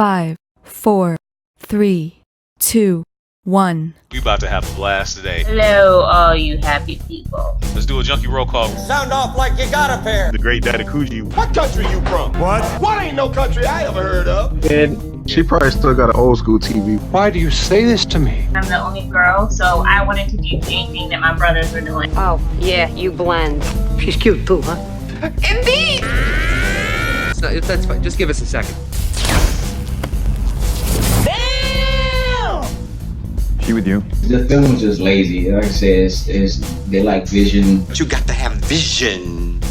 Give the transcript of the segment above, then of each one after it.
5, 4, 3, 2, 1. We about to have a blast today. Hello, all you happy people. Let's do a junkie roll call. Sound off like you got a pair. The great Keiji. What country you from? What? What ain't no country I ever heard of? She probably still got an old school TV. Why do you say this to me? I'm the only girl, so I wanted to do anything that my brothers were doing. Oh, yeah, you blend. She's cute too, huh? Indeed! That's fine. Just give us a second. She with you? The film was just lazy. Like I said, they like vision. But you got to have vision.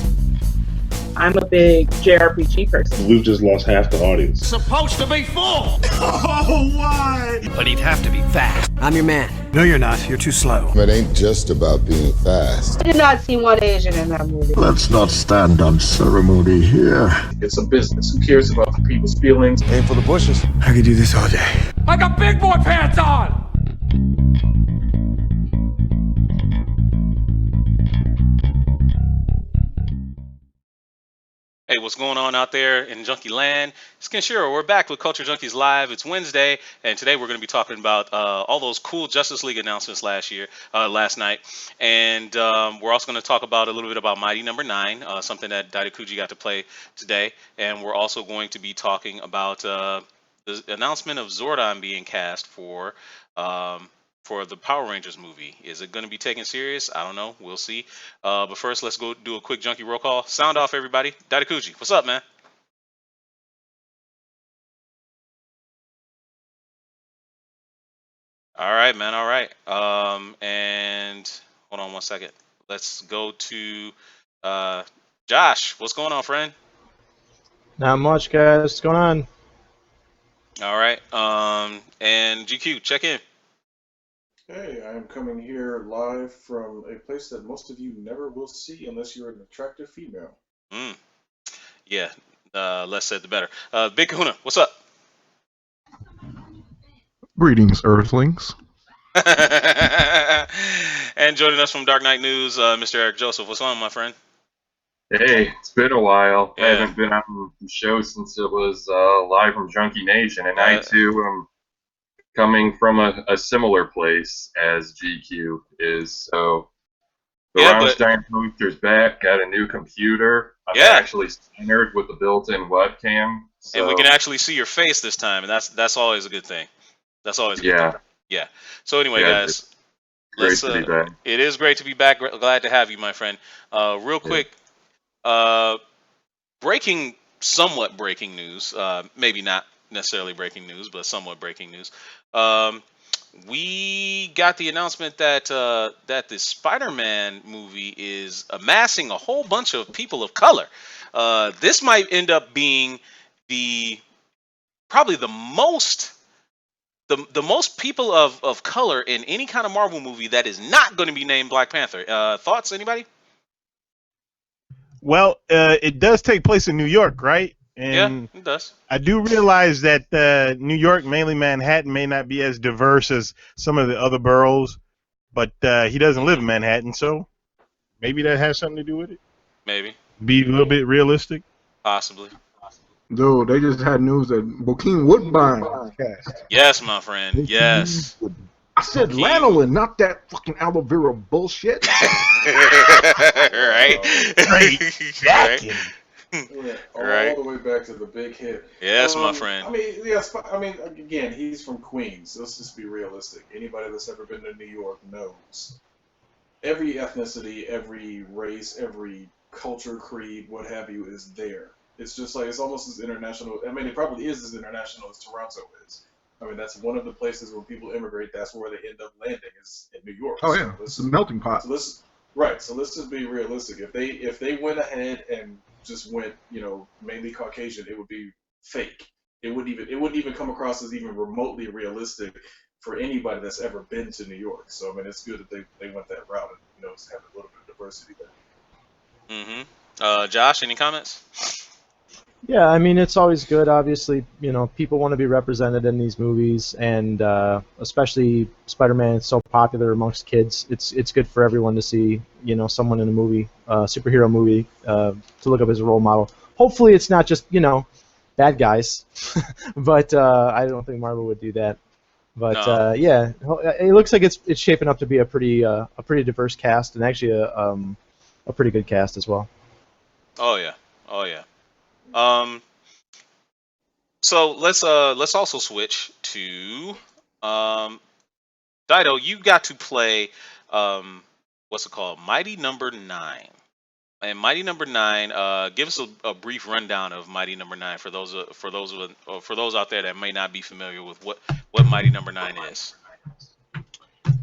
I'm a big JRPG person. We've just lost half the audience. Supposed to be full. Oh, why? But he'd have to be fast. I'm your man. No, you're not. You're too slow. It ain't just about being fast. I did not see one Asian in that movie. Let's not stand on ceremony here. It's a business. Who cares about the people's feelings? Aim for the bushes. I could do this all day. I got big boy pants on. Hey, what's going on out there in Junkie Land? It's Kenshiro. We're back with Culture Junkies Live. It's Wednesday, and today we're going to be talking about all those cool Justice League announcements last night. And we're also going to talk about a little bit about Mighty Number 9, something that Dairakuji got to play today. And we're also going to be talking about the announcement of Zordon being cast for the Power Rangers movie. Is it going to be taken serious? I don't know. We'll see. But first, let's go do a quick junkie roll call. Sound off, everybody. Dairakuji, what's up, man? All right, man. All right. And hold on one second. Let's go to Josh. What's going on, friend? Not much, guys. What's going on? All right. And GQ, check in. Hey, I am coming here live from a place that most of you never will see unless you're an attractive female. Yeah, less said the better. Big Kahuna, what's up? Greetings, Earthlings. And joining us from Dark Knight News, Mr. Eric Joseph. What's on, my friend? Hey, it's been a while. Yeah. I haven't been on the show since it was live from Junkie Nation, and I too am coming from a similar place as GQ is. So the Rammstein poster's back, got a new computer. I'm actually centered with the built-in webcam. So. And we can actually see your face this time, and that's always a good thing. That's always a good thing. Yeah. So anyway, guys, great to be back. It is great to be back. Glad to have you, my friend. Real quick, somewhat breaking news. Maybe not necessarily breaking news, but somewhat breaking news. We got the announcement that the Spider-Man movie is amassing a whole bunch of people of color. This might end up being probably the most people of color in any kind of Marvel movie that is not going to be named Black Panther. Thoughts, anybody? Well, it does take place in New York, right? And yeah, it does. I do realize that New York, mainly Manhattan, may not be as diverse as some of the other boroughs, but he doesn't live in Manhattan, so maybe that has something to do with it. Maybe. Be a little bit realistic. Possibly. Dude, they just had news that Bokeem Woodbine was cast. Yes, my friend. Yes. I said lanolin, not that fucking aloe vera bullshit. Right. Right. All the way back to the big hit. Yes, my friend. I mean, again, he's from Queens. Let's just be realistic. Anybody that's ever been to New York knows every ethnicity, every race, every culture, creed, what have you, is there. It's just like, it's almost as international. I mean, it probably is as international as Toronto is. I mean, that's one of the places where people immigrate. That's where they end up landing, is in New York. Oh, yeah. It's a melting pot. So let's just be realistic. If they went ahead and just went, mainly Caucasian, it would be fake. It wouldn't even come across as even remotely realistic for anybody that's ever been to New York. So I mean, it's good that they went that route and have a little bit of diversity there. Josh, any comments? Yeah, I mean, it's always good. Obviously, people want to be represented in these movies, and especially Spider-Man is so popular amongst kids. It's good for everyone to see, someone in a movie, superhero movie, to look up as a role model. Hopefully, it's not just, bad guys, but I don't think Marvel would do that. But No. yeah, it looks like it's shaping up to be a pretty diverse cast, and actually a pretty good cast as well. Oh yeah. Oh yeah. Um. So let's also switch to Dido. You got to play what's it called? Mighty Number Nine. And Mighty Number Nine, give us a brief rundown of Mighty Number Nine for those out there that may not be familiar with what Mighty Number Nine is.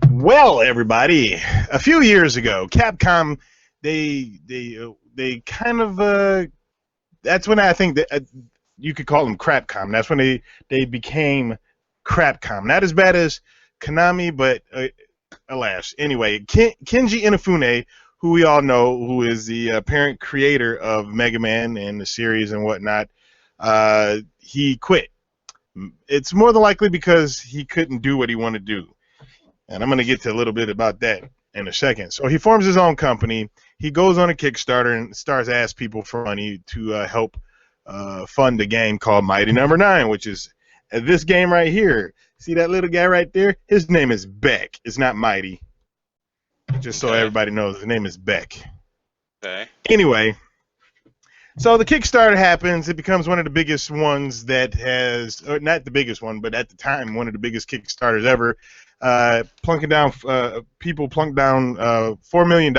Well, everybody, a few years ago, Capcom they kind of that's when I think that you could call them Crapcom. That's when they became Crapcom. Not as bad as Konami, but alas. Anyway, Keiji Inafune, who we all know, who is the apparent creator of Mega Man and the series and whatnot, he quit. It's more than likely because he couldn't do what he wanted to do. And I'm going to get to a little bit about that in a second. So he forms his own company. He goes on a Kickstarter and starts asking people for money to help fund a game called Mighty Number 9, which is this game right here. See that little guy right there? His name is Beck. It's not Mighty. Just so everybody knows, his name is Beck. Okay. Anyway, so the Kickstarter happens. It becomes one of the biggest ones that has, or not the biggest one, but at the time, one of the biggest Kickstarters ever. People plunked down $4 million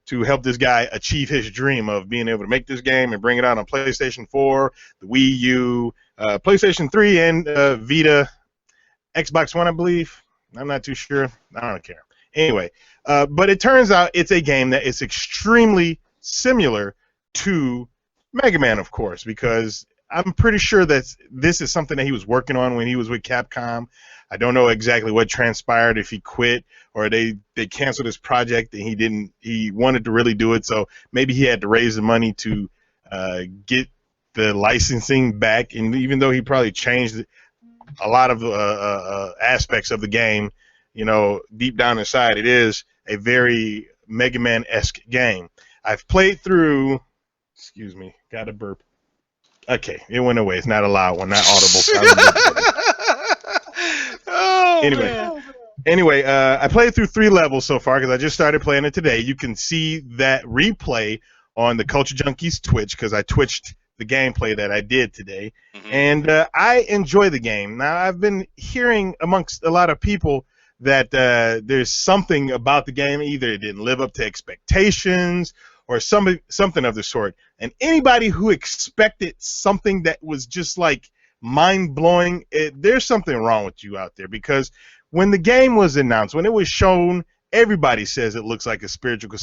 to help this guy achieve his dream of being able to make this game and bring it out on PlayStation 4, the Wii U, PlayStation 3, and Vita, Xbox One, I believe. I'm not too sure. I don't care. Anyway, but it turns out it's a game that is extremely similar to Mega Man, of course, because I'm pretty sure that this is something that he was working on when he was with Capcom. I don't know exactly what transpired, if he quit or they canceled his project and he wanted to really do it, so maybe he had to raise the money to get the licensing back. And even though he probably changed a lot of aspects of the game, you know, deep down inside, it is a very Mega Man-esque game. I've played through. Excuse me, got a burp. Okay, it went away. It's not a loud one, not audible. Anyway, I played through 3 levels so far because I just started playing it today. You can see that replay on the Culture Junkies Twitch because I twitched the gameplay that I did today. And I enjoy the game. Now, I've been hearing amongst a lot of people that there's something about the game, either it didn't live up to expectations or something of the sort. And anybody who expected something that was just like mind-blowing, there's something wrong with you out there, because when the game was announced, when it was shown, everybody says it looks like a spiritual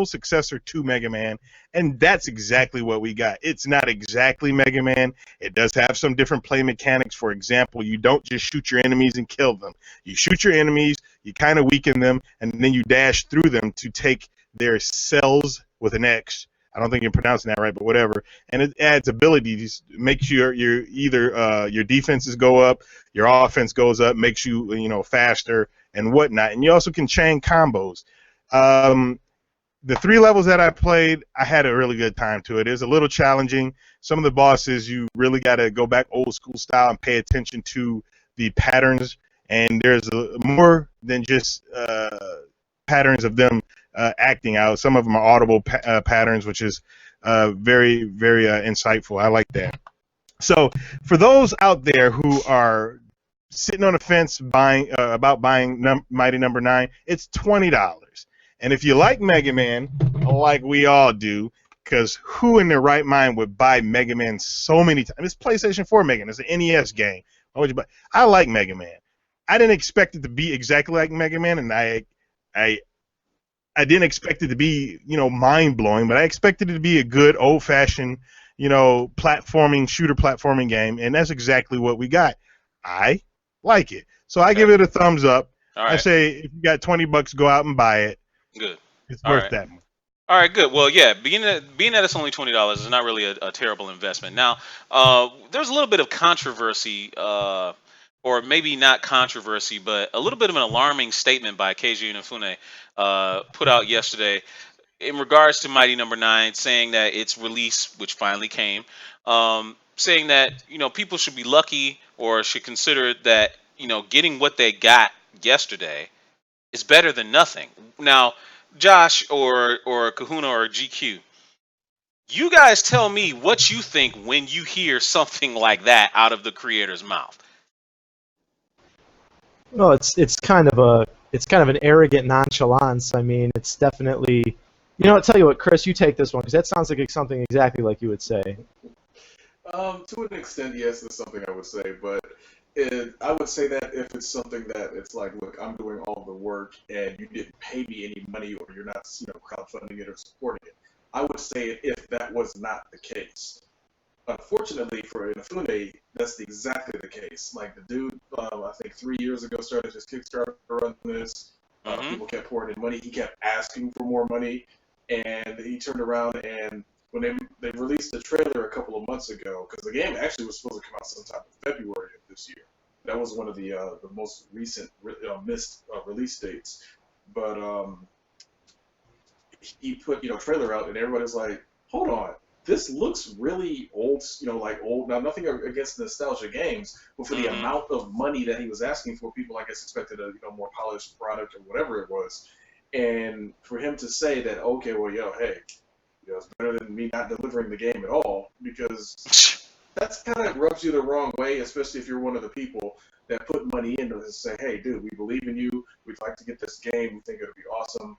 successor to Mega Man, and that's exactly what we got. It's not exactly Mega Man. It does have some different play mechanics. For example, you don't just shoot your enemies and kill them. You shoot your enemies, you kind of weaken them, and then you dash through them to take their cells with an X. I don't think you're pronouncing that right, but whatever. And it adds abilities, makes your either your defenses go up, your offense goes up, makes you faster and whatnot. And you also can chain combos. The 3 levels that I played, I had a really good time to it. It's a little challenging. Some of the bosses, you really got to go back old school style and pay attention to the patterns. And there's more than just patterns of them acting out. Some of them are audible patterns, which is very, very insightful. I like that. So for those out there who are sitting on the fence about buying Mighty Number 9, it's $20. And if you like Mega Man, like we all do, because who in their right mind would buy Mega Man so many times? It's PlayStation 4 Mega Man. It's an NES game. Why would you buy? I like Mega Man. I didn't expect it to be exactly like Mega Man, and I didn't expect it to be, mind-blowing, but I expected it to be a good, old-fashioned, shooter platforming game, and that's exactly what we got. I like it. So I give it a thumbs up. All right. I say if you got $20, go out and buy it. Good. It's All worth right. that. All right, good. Well, yeah, being that it's only $20 is not really a terrible investment. Now, there's a little bit of controversy, or maybe not controversy, but a little bit of an alarming statement by Keiji Inafune put out yesterday. in regards to Mighty Number Nine, saying that its release, which finally came, saying that people should be lucky or should consider that getting what they got yesterday is better than nothing. Now, Josh or Kahuna or GQ, you guys tell me what you think when you hear something like that out of the creator's mouth. Well, it's kind of an arrogant nonchalance. I mean, it's definitely. I'll tell you what, Chris, you take this one because that sounds like something exactly like you would say. To an extent, yes, it's something I would say, but I would say that if it's something that it's like, look, I'm doing all the work and you didn't pay me any money or you're not, crowdfunding it or supporting it, I would say it if that was not the case. Unfortunately for Inafune, that's exactly the case. Like the dude, I think 3 years ago started his Kickstarter run this. People kept pouring in money. He kept asking for more money, and he turned around and when they released the trailer a couple of months ago, because the game actually was supposed to come out sometime in February of this year. That was one of the most recent missed release dates. But he put trailer out, and everybody's like, hold on, this looks really old, like old. Now, nothing against nostalgia games, but for the amount of money that he was asking for, people, I guess, expected a more polished product or whatever it was. And for him to say that, okay, well, hey, it's better than me not delivering the game at all, because that's kind of rubs you the wrong way, especially if you're one of the people that put money into it and say, hey, dude, we believe in you. We'd like to get this game. We think it'll be awesome.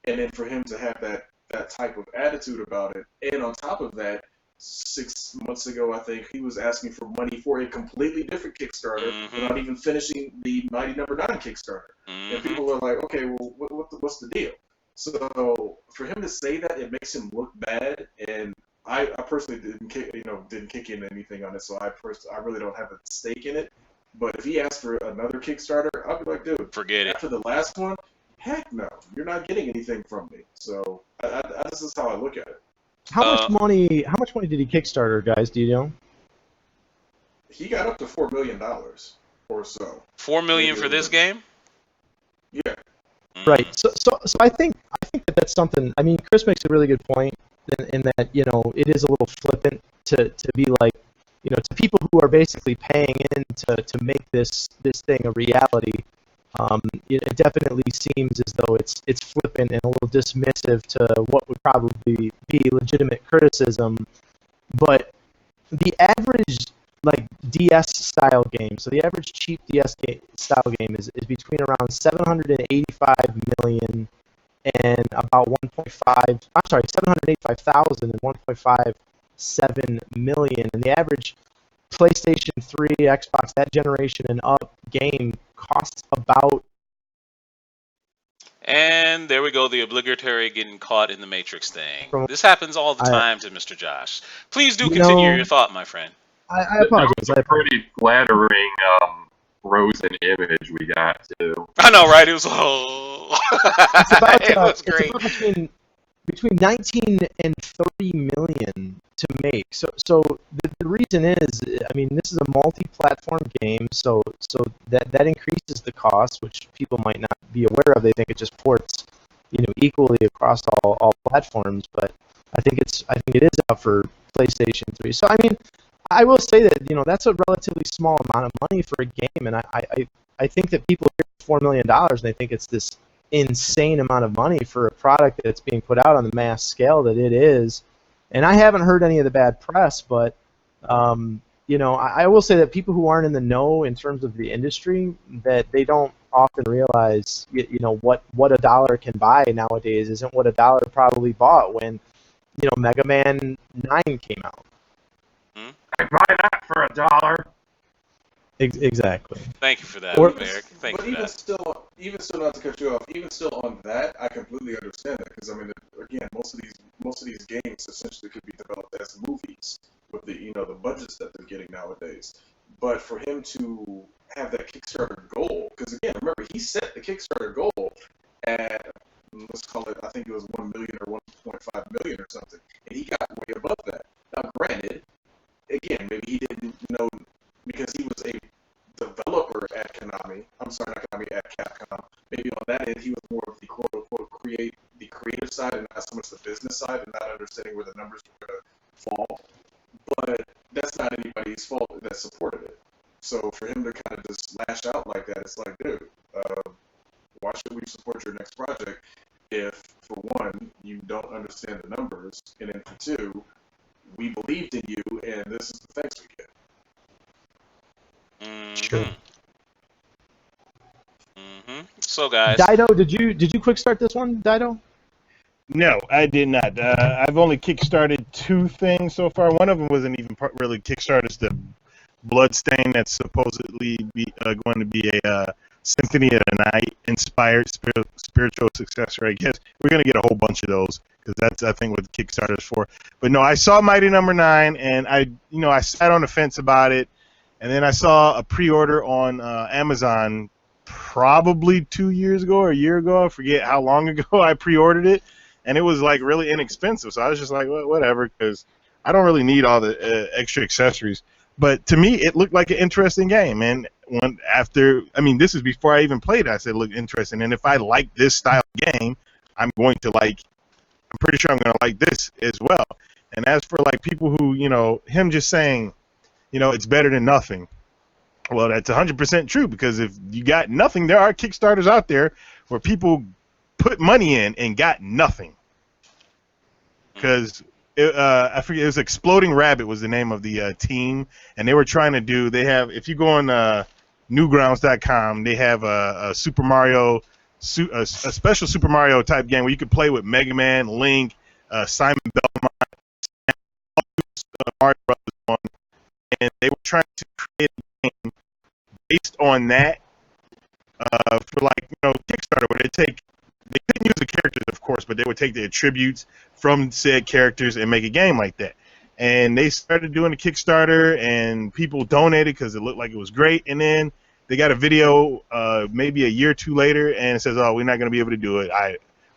And then for him to have that type of attitude about it, and on top of that, 6 months ago, I think, he was asking for money for a completely different Kickstarter without even finishing the Mighty Number 9 Kickstarter. And people were like, okay, well, what's the deal? So for him to say that, it makes him look bad, and I personally didn't kick in anything on it, so I really don't have a stake in it. But if he asked for another Kickstarter, I'd be like, dude, forget it. After the last one, heck no, you're not getting anything from me. So this is how I look at it. How much money? How much money did he Kickstarter, guys? Do you know? He got up to $4 million or so. $4 million for this game? Yeah. Right. So I think that that's something. I mean, Chris makes a really good point in that it is a little flippant to be like to people who are basically paying in to make this thing a reality. It definitely seems as though it's flippant and a little dismissive to what would probably be legitimate criticism. But the average DS style game, so the average cheap DS style game is between around 785 million and about 785,000 and 1.57 million, and the average PlayStation 3, Xbox, that generation and up game costs about. And there we go, the obligatory getting caught in the Matrix thing. This happens all the time to Mr. Josh. Please do continue your thought, my friend. I apologize. That was a pretty flattering frozen image we got, too. I know, right? It was it was great. It's about between 19 and 30 million to make. So the reason is, I mean, this is a multi-platform game, so that increases the cost, which people might not be aware of. They think it just ports, equally across all platforms. But I think it is out for PlayStation 3. So I mean, I will say that that's a relatively small amount of money for a game, and I think that people hear $4 million and they think it's this insane amount of money for a product that's being put out on the mass scale that it is. And I haven't heard any of the bad press, but I will say that people who aren't in the know in terms of the industry, that they don't often realize what a dollar can buy nowadays isn't what a dollar probably bought when Mega Man 9 came out. I buy that for $1. Exactly. Thank you for that, Eric. Thank you for that. Even still, not to cut you off, even still on that, I completely understand that, because I mean, again, most of these games essentially could be developed as movies with the the budgets that they're getting nowadays. But for him to have that Kickstarter goal, because again, remember, he set the Kickstarter goal at, let's call it, I think it was 1 million or 1.5 million or something, and he got way above that. Now, granted, again, maybe he didn't know, because he was a developer at Konami. I'm sorry, not Konami, at Capcom. Maybe on that end, he was more of the quote-unquote creative side and not so much supported it. So for him to kind of just lash out like that, it's like, dude, why should we support your next project if, for one, you don't understand the numbers, and then for two, we believed in you, and this is the thanks we get. Sure. So guys, Dido, did you quick start this one, Dido? No, I did not. I've only kickstarted 2 things so far. One of them wasn't even really kickstarted. It's the Bloodstain that's supposedly going to be a Symphony of the Night inspired spiritual successor. I guess we're going to get a whole bunch of those because that's, I think, what the Kickstarter's for. But no, I saw Mighty Number 9, and I sat on the fence about it, and then I saw a pre-order on Amazon probably 2 years ago or a year ago. I forget how long ago I pre-ordered it. And it was like really inexpensive, so I was just like, well, whatever, because I don't really need all the extra accessories. But to me, it looked like an interesting game. And this is before I even played it. I said it looked interesting. And if I like this style of game, I'm pretty sure I'm going to like this as well. And as for like people who, him just saying, it's better than nothing. Well, that's 100% true, because if you got nothing, there are Kickstarters out there where people put money in and got nothing. Because I forget, it was Exploding Rabbit was the name of the team, and they were trying to do. If you go on Newgrounds.com, they have a Super Mario, a special Super Mario type game where you could play with Mega Man, Link, Simon Belmont, Mario Brothers on, and they were trying to create a game based on that for Kickstarter, where they couldn't use the characters, of course, but they would take the attributes from said characters and make a game like that. And they started doing the Kickstarter, and people donated because it looked like it was great. And then they got a video maybe a year or two later, and it says, "Oh, we're not going to be able to do it.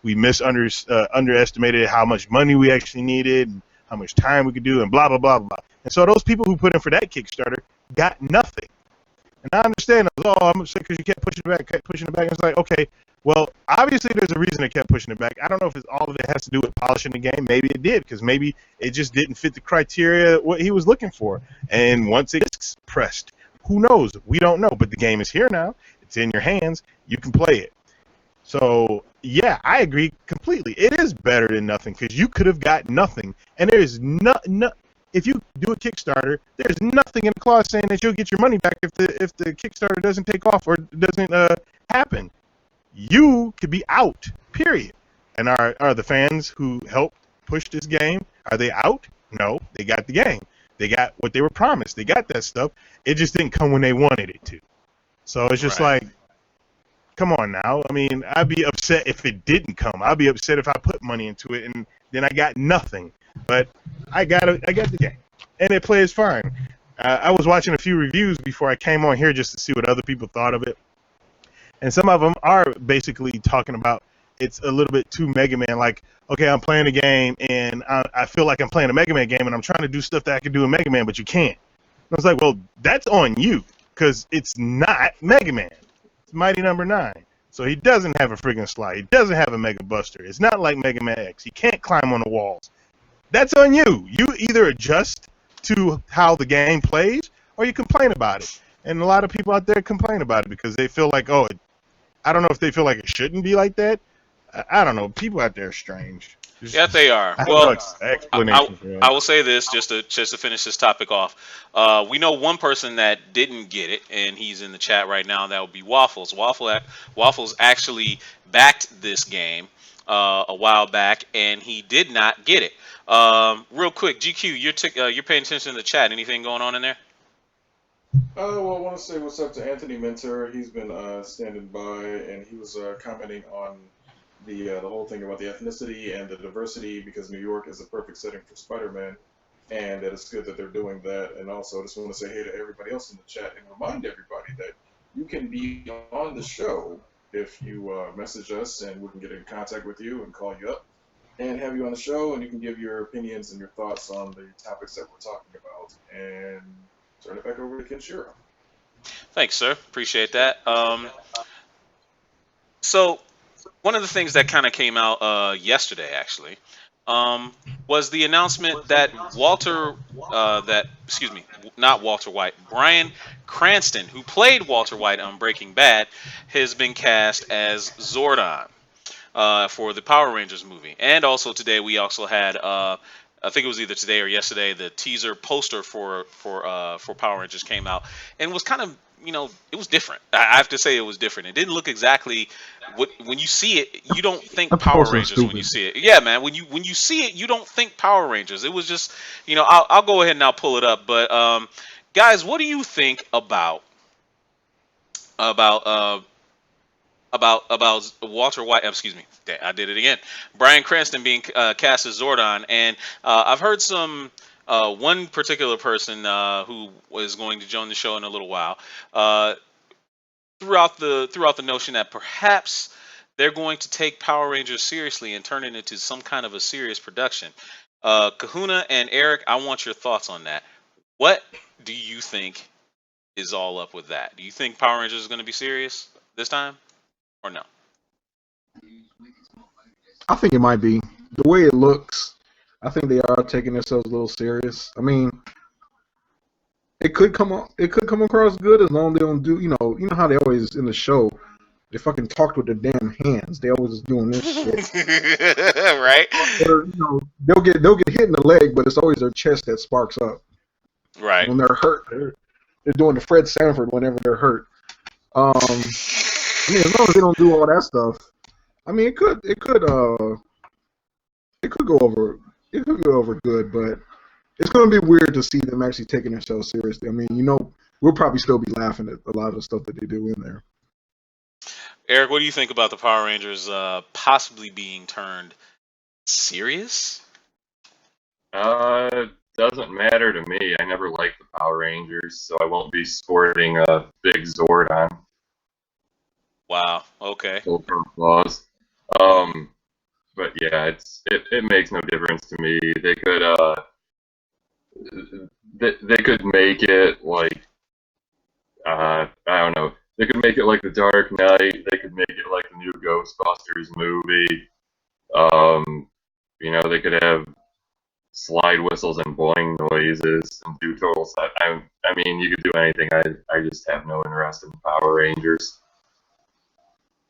We underestimated how much money we actually needed, and how much time we could do, and blah blah blah blah." And so those people who put in for that Kickstarter got nothing. And I understand. I'm upset because you kept pushing it back. And it's like, okay, well, obviously there's a reason they kept pushing it back. I don't know if all of it has to do with polishing the game. Maybe it did, because maybe it just didn't fit the criteria what he was looking for. And once it's pressed, who knows? We don't know. But the game is here now. It's in your hands. You can play it. So, yeah, I agree completely. It is better than nothing, because you could have got nothing. And there's if you do a Kickstarter, there's nothing in the clause saying that you'll get your money back if the Kickstarter doesn't take off or doesn't happen. You could be out, period. And are the fans who helped push this game, are they out? No, they got the game. They got what they were promised. They got that stuff. It just didn't come when they wanted it to. So it's just like, come on now. I mean, I'd be upset if it didn't come. I'd be upset if I put money into it and then I got nothing. But I got the game, and it plays fine. I was watching a few reviews before I came on here just to see what other people thought of it, and some of them are basically talking about it's a little bit too Mega Man. Like, okay, I'm playing a game, and I feel like I'm playing a Mega Man game, and I'm trying to do stuff that I can do in Mega Man, but you can't. And I was like, well, that's on you, because it's not Mega Man. It's Mighty Number 9. So he doesn't have a friggin' slide. He doesn't have a Mega Buster. It's not like Mega Man X. He can't climb on the walls. That's on you. You either adjust to how the game plays, or you complain about it. And a lot of people out there complain about it because they feel like, I don't know if they feel like it shouldn't be like that. I don't know. People out there are strange. Yeah, they are. Well, I will say this just to finish this topic off. We know one person that didn't get it, and he's in the chat right now. That would be Waffles. Waffles actually backed this game a while back, and he did not get it. Real quick, GQ, you're paying attention to the chat. Anything going on in there? Well, I want to say what's up to Anthony Mentor. He's been standing by, and he was commenting on the whole thing about the ethnicity and the diversity, because New York is a perfect setting for Spider-Man, and that it's good that they're doing that. And also, I just want to say hey to everybody else in the chat and remind everybody that you can be on the show if you message us, and we can get in contact with you and call you up and have you on the show, and you can give your opinions and your thoughts on the topics that we're talking about. And turn it back over to Kenshiro. Thanks, sir. Appreciate that. So one of the things that kind of came out yesterday, actually, was the announcement that not Walter White, Bryan Cranston, who played Walter White on Breaking Bad, has been cast as Zordon for the Power Rangers movie. And also today we also had I think it was either today or yesterday the teaser poster for Power Rangers came out and was kind of, it was different. I have to say it was different. It didn't look exactly what when you see it, you don't think That Power poster's Rangers when you stupid. see it. Yeah, man, when you see it, you don't think Power Rangers. It was just, I'll go ahead and I'll pull it up. But guys, what do you think about about Walter White? Excuse me, I did it again. Bryan Cranston being cast as Zordon, and I've heard some one particular person who is going to join the show in a little while. Uh, throughout the notion that perhaps they're going to take Power Rangers seriously and turn it into some kind of a serious production. Kahuna and Eric, I want your thoughts on that. What do you think is all up with that? Do you think Power Rangers is going to be serious this time, or no? I think it might be the way it looks. I think they are taking themselves a little serious. I mean, it could come across good as long as they don't do. You know how they always in the show. They fucking talked with their damn hands. They always just doing this shit. Right? Or, they'll get hit in the leg, but it's always their chest that sparks up. Right. When they're hurt, they're doing the Fred Sanford whenever they're hurt. I mean, as long as they don't do all that stuff, I mean, it could go over. It could go over good, but it's going to be weird to see them actually taking themselves seriously. I mean, we'll probably still be laughing at a lot of the stuff that they do in there. Eric, what do you think about the Power Rangers possibly being turned serious? Doesn't matter to me. I never liked the Power Rangers, so I won't be sporting a big Zordon. Wow. Okay. Full claws. But yeah, it makes no difference to me. They could make it like I don't know. They could make it like The Dark Knight. They could make it like the new Ghostbusters movie. They could have slide whistles and boing noises and do total set. I mean, you could do anything. I just have no interest in Power Rangers.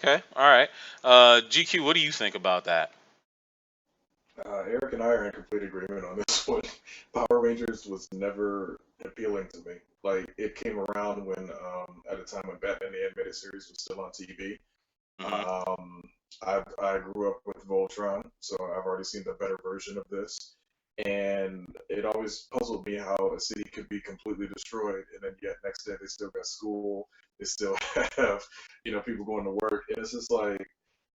Okay. All right. GQ, what do you think about that? Eric and I are in complete agreement on this one. Power Rangers was never appealing to me. Like, it came around when, at a time when Batman the Animated Series was still on TV. I grew up with Voltron, so I've already seen the better version of this. And it always puzzled me how a city could be completely destroyed, and then yet next day they still got school, they still have, people going to work, and it's just like,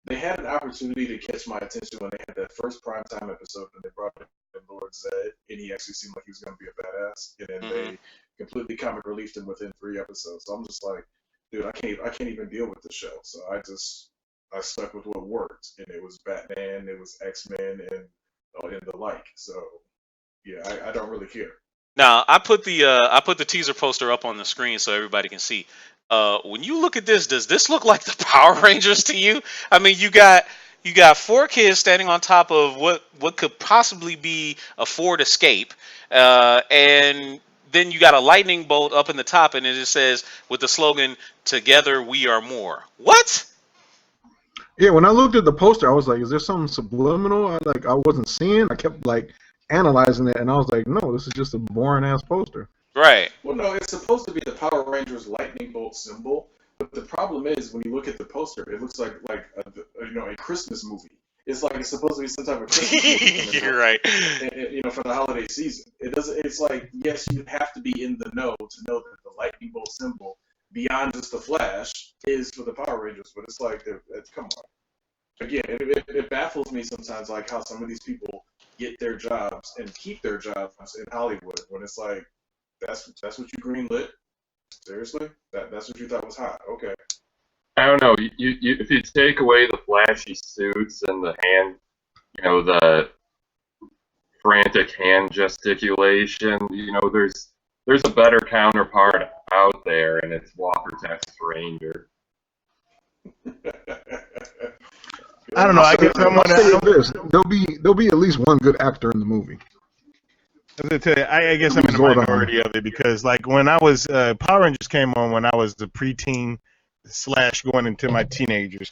they had an opportunity to catch my attention when they had that first primetime episode and they brought in Lord Zed, and he actually seemed like he was going to be a badass, and then they completely comic relieved him within 3 episodes. So I'm just like, dude, I can't even deal with the show. So I stuck with what worked, and it was Batman, it was X-Men, and the like. So yeah, I don't really care. Now, I put the teaser poster up on the screen so everybody can see. When you look at this, does this look like the Power Rangers to you? I mean, you got 4 kids standing on top of what could possibly be a Ford Escape, and then you got a lightning bolt up in the top, and it just says with the slogan "Together we are more." What? Yeah, when I looked at the poster, I was like, "Is there something subliminal?" I wasn't seeing. I kept analyzing it, and I was like, "No, this is just a boring ass poster." Right. Well, no, it's supposed to be the Power Rangers lightning bolt symbol, but the problem is when you look at the poster, it looks like a Christmas movie. It's like it's supposed to be some type of Christmas movie. You're right. For the holiday season, it doesn't. It's like, yes, you have to be in the know to know that the lightning bolt symbol, beyond just the Flash, is for the Power Rangers. But it's like, come on. Again, it baffles me sometimes, like how some of these people get their jobs and keep their jobs in Hollywood when it's like, that's what you greenlit? Seriously? That's what you thought was hot? Okay. I don't know. If you take away the flashy suits and the hand, the frantic hand gesticulation, there's a better counterpart out there, and it's Walker Texas Ranger. I don't know. I guess I'll say this: there'll be at least one good actor in the movie. I guess I'm in the minority of it because, like, when I was Power Rangers came on when I was the preteen / going into my teenagers,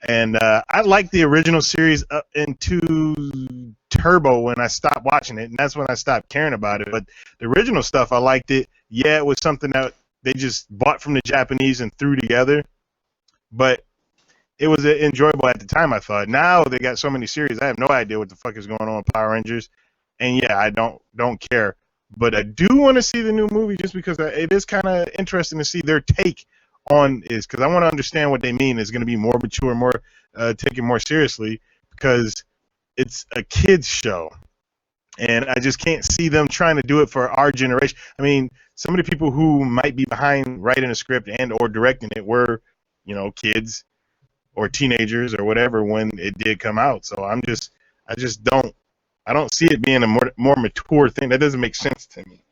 and I liked the original series up into Turbo when I stopped watching it, and that's when I stopped caring about it. But the original stuff, I liked it. Yeah, it was something that they just bought from the Japanese and threw together, but it was enjoyable at the time, I thought. Now they got so many series, I have no idea what the fuck is going on with Power Rangers. And yeah, I don't care. But I do want to see the new movie just because it is kind of interesting to see their take on is because I want to understand what they mean. It's going to be more mature, more taken more seriously because it's a kids show. And I just can't see them trying to do it for our generation. I mean, some of the people who might be behind writing a script and or directing it were, kids or teenagers or whatever when it did come out. So I don't see it being a more mature thing. That doesn't make sense to me.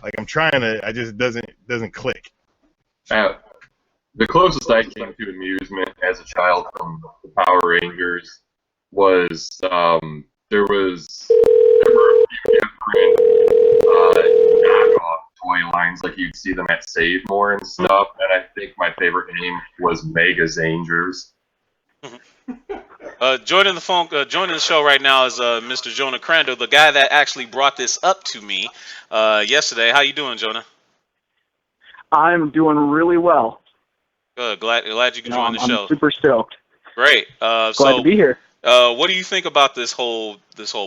Like it just doesn't click. The closest I came to amusement as a child from the Power Rangers was there were a few different knockoff toy lines, like you'd see them at Save More and stuff. And I think my favorite name was Mega Zangers. Joining the show right now is Mr. Jonah Crandall, the guy that actually brought this up to me yesterday. How you doing, Jonah? I'm doing really well. Good. Glad you could join the show. I'm super stoked. Great. Glad to be here. What do you think about this whole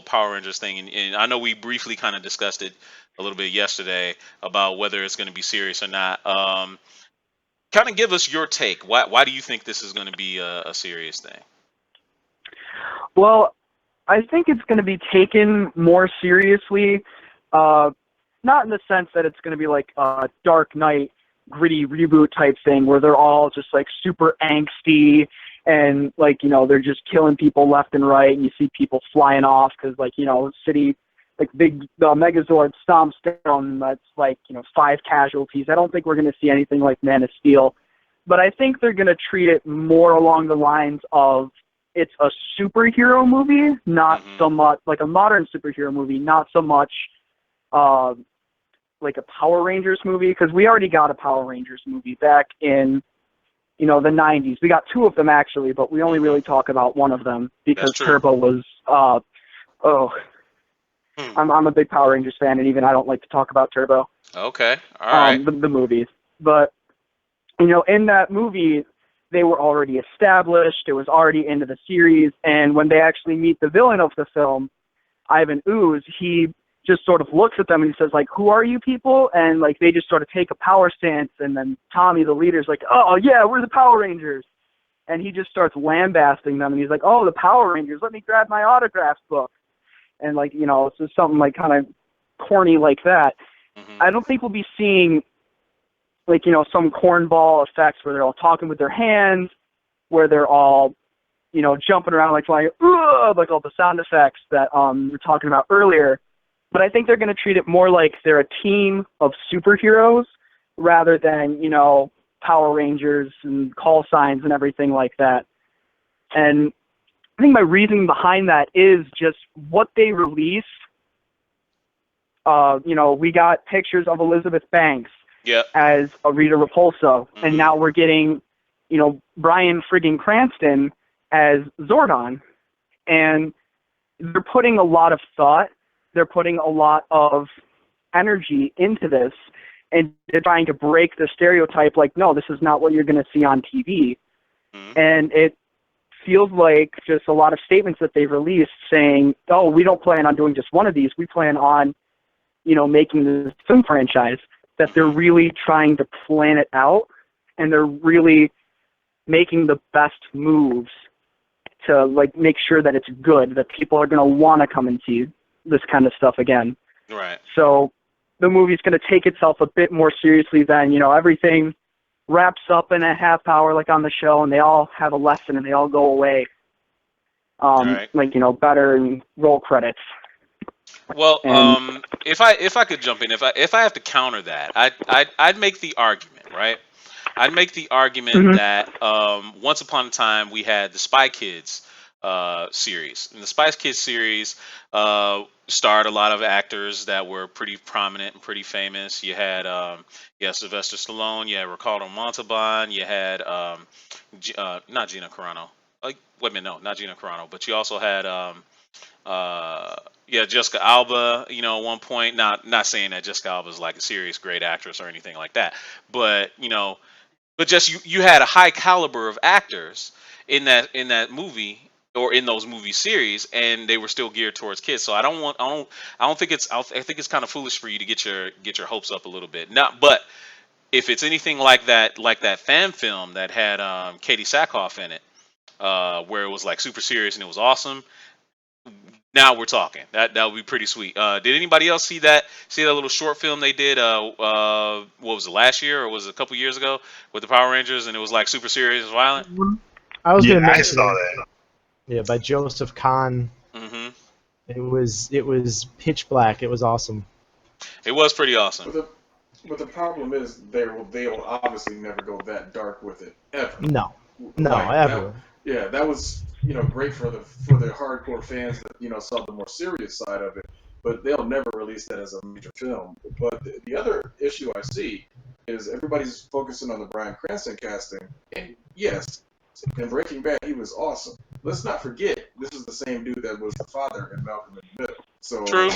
Power Rangers thing? And I know we briefly kind of discussed it a little bit yesterday about whether it's going to be serious or not. Kind of give us your take. Why do you think this is going to be a serious thing? Well, I think it's going to be taken more seriously, not in the sense that it's going to be like a Dark Knight gritty reboot type thing where they're all just like super angsty and like, they're just killing people left and right and you see people flying off because city, like the Megazord stomps down, that's like, 5 casualties. I don't think we're going to see anything like Man of Steel, but I think they're going to treat it more along the lines of it's a superhero movie, not so much like a modern superhero movie, not so much like a Power Rangers movie, because we already got a Power Rangers movie back in, the 90s. We got 2 of them actually, but we only really talk about one of them because Turbo was, I'm a big Power Rangers fan, and even I don't like to talk about Turbo. Okay, all right. The movies. But, in that movie, they were already established. It was already into the series. And when they actually meet the villain of the film, Ivan Ooze, he just sort of looks at them and he says, like, who are you people? And, like, they just sort of take a power stance. And then Tommy, the leader's like, oh, yeah, we're the Power Rangers. And he just starts lambasting them. And he's like, oh, the Power Rangers, let me grab my autograph book. And, like, it's just something, like, kind of corny like that. I don't think we'll be seeing like, some cornball effects where they're all talking with their hands, where they're all, jumping around like flying, like all the sound effects that we were talking about earlier. But I think they're going to treat it more like they're a team of superheroes rather than, Power Rangers and call signs and everything like that. And I think my reasoning behind that is just what they released. We got pictures of Elizabeth Banks as a Rita Repulsa, and now we're getting, Bryan friggin' Cranston as Zordon. And they're putting a lot of thought, they're putting a lot of energy into this, and they're trying to break the stereotype like, no, this is not what you're going to see on TV. And it feels like just a lot of statements that they've released saying, oh, we don't plan on doing just one of these, we plan on, making this film franchise, that they're really trying to plan it out, and they're really making the best moves to, like, make sure that it's good, that people are going to want to come and see this kind of stuff again. Right. So the movie's going to take itself a bit more seriously than, everything wraps up in a half hour like on the show, and they all have a lesson and they all go away. Like, better and roll credits. Well, if I could jump in, if I have to counter that, I'd make the argument, right, I'd make the argument that once upon a time we had the Spy Kids series. And the Spy Kids series starred a lot of actors that were pretty prominent and pretty famous. You had Sylvester Stallone, you had Ricardo Montalban, you had not Gina Carano. Wait a minute, no, not Gina Carano, but you also had Jessica Alba, at one point. Not saying that Jessica Alba is like a serious great actress or anything like that, but just you had a high caliber of actors in that movie or in those movie series, and they were still geared towards kids. So I think it's kind of foolish for you to get your hopes up a little bit. But if it's anything like that fan film that had Katie Sackhoff in it, where it was like super serious and it was awesome. Now we're talking. That would be pretty sweet. Did anybody else see that little short film they did? What was it, last year or was it a couple years ago with the Power Rangers, and it was like super serious and violent? I was gonna mention I saw that. Yeah, by Joseph Kahn. Mm-hmm. It was pitch black. It was awesome. It was pretty awesome. But the problem is they will obviously never go that dark with it ever. No, Like, ever. That was great for the hardcore fans that saw the more serious side of it, but they'll never release that as a major film. But the other issue I see is everybody's focusing on the Bryan Cranston casting, and yes, in Breaking Bad he was awesome. Let's not forget this is the same dude that was the father in Malcolm in the Middle. So true,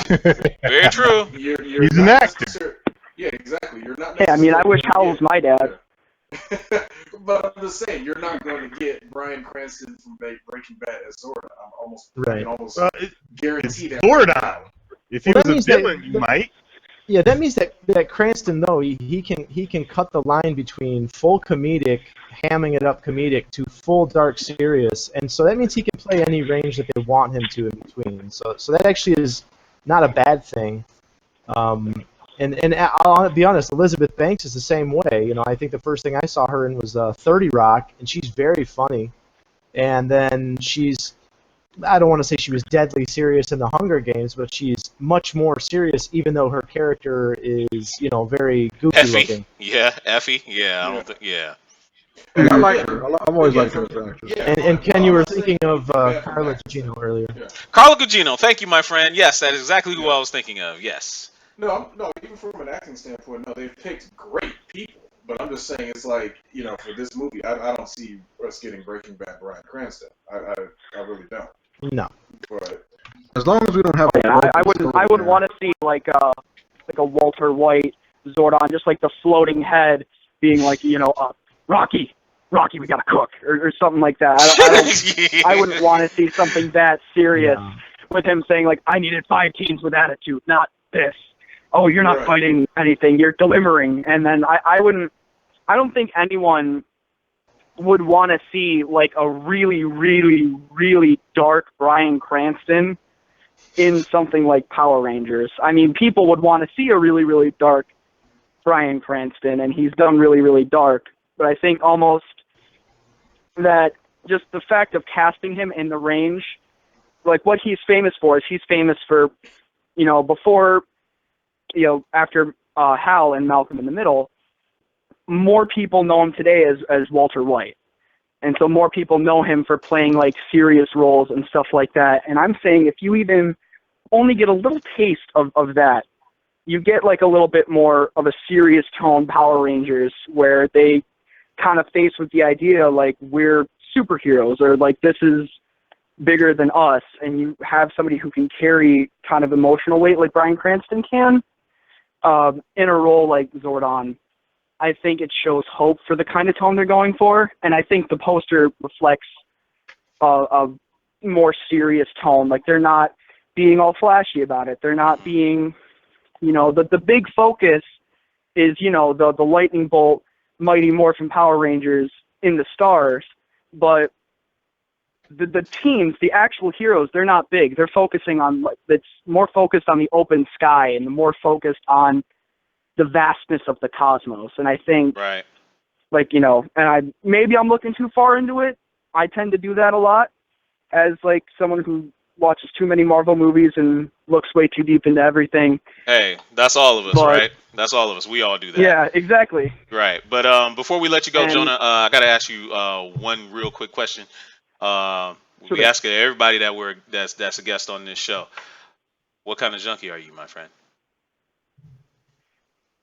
very true. He's an actor. Yeah, exactly. You're not. Hey, I mean, I wish Hal was my dad. But I'm just saying, you're not going to get Bryan Cranston from Breaking Bad as Zordon. I can almost guarantee that. Zordon. If he was a villain, you might. Yeah, that means that Cranston, though, he can cut the line between full comedic, hamming it up comedic, to full dark serious, and so that means he can play any range that they want him to in between. So that actually is not a bad thing. And I'll be honest, Elizabeth Banks is the same way. I think the first thing I saw her in was 30 Rock, and she's very funny. And then I don't want to say she was deadly serious in the Hunger Games, but she's much more serious, even though her character is, very goofy looking. Yeah, Effie. Yeah, I don't think. Yeah. I like her. I've always liked her as an actress. And Ken, you were thinking of Carla Gugino earlier. Carla Gugino, thank you, my friend. Yes, that is exactly who I was thinking of. Yes. No, even from an acting standpoint, no, they've picked great people. But I'm just saying, it's like, for this movie, I don't see us getting Breaking Bad Bryan Cranston. I really don't. No. But as long as we don't have. I would want to see like a Walter White Zordon, just like the floating head, being like, Rocky, we gotta cook, or something like that. I wouldn't want to see something that serious with him saying like, I needed 5 teams with attitude, not this. Oh, you're not fighting anything, you're delivering. And then I don't think anyone would want to see like a really, really, really dark Bryan Cranston in something like Power Rangers. I mean, people would want to see a really, really dark Bryan Cranston, and he's done really, really dark. But I think almost that just the fact of casting him in the range, like what he's famous for is he's famous for, before, after Hal and Malcolm in the Middle, more people know him today as Walter White. And so more people know him for playing like serious roles and stuff like that. And I'm saying if you even only get a little taste of that, you get like a little bit more of a serious tone Power Rangers where they kind of face with the idea like we're superheroes or like this is bigger than us, and you have somebody who can carry kind of emotional weight like Bryan Cranston can in a role like Zordon. I think it shows hope for the kind of tone they're going for, and I think the poster reflects a more serious tone. Like they're not being all flashy about it. They're not being, the big focus is, the lightning bolt, Mighty Morphin Power Rangers in the stars, but the teams, the actual heroes, they're not big. They're focusing on, it's more focused on the open sky and more focused on the vastness of the cosmos. And I think, maybe I'm looking too far into it. I tend to do that a lot as, someone who watches too many Marvel movies and looks way too deep into everything. Hey, that's all of us, But- right? That's all of us. We all do that. Yeah, exactly. Right. But before we let you go, And- Jonah, I got to ask you one real quick question. We Sure. ask everybody that's a guest on this show. What kind of junkie are you, my friend?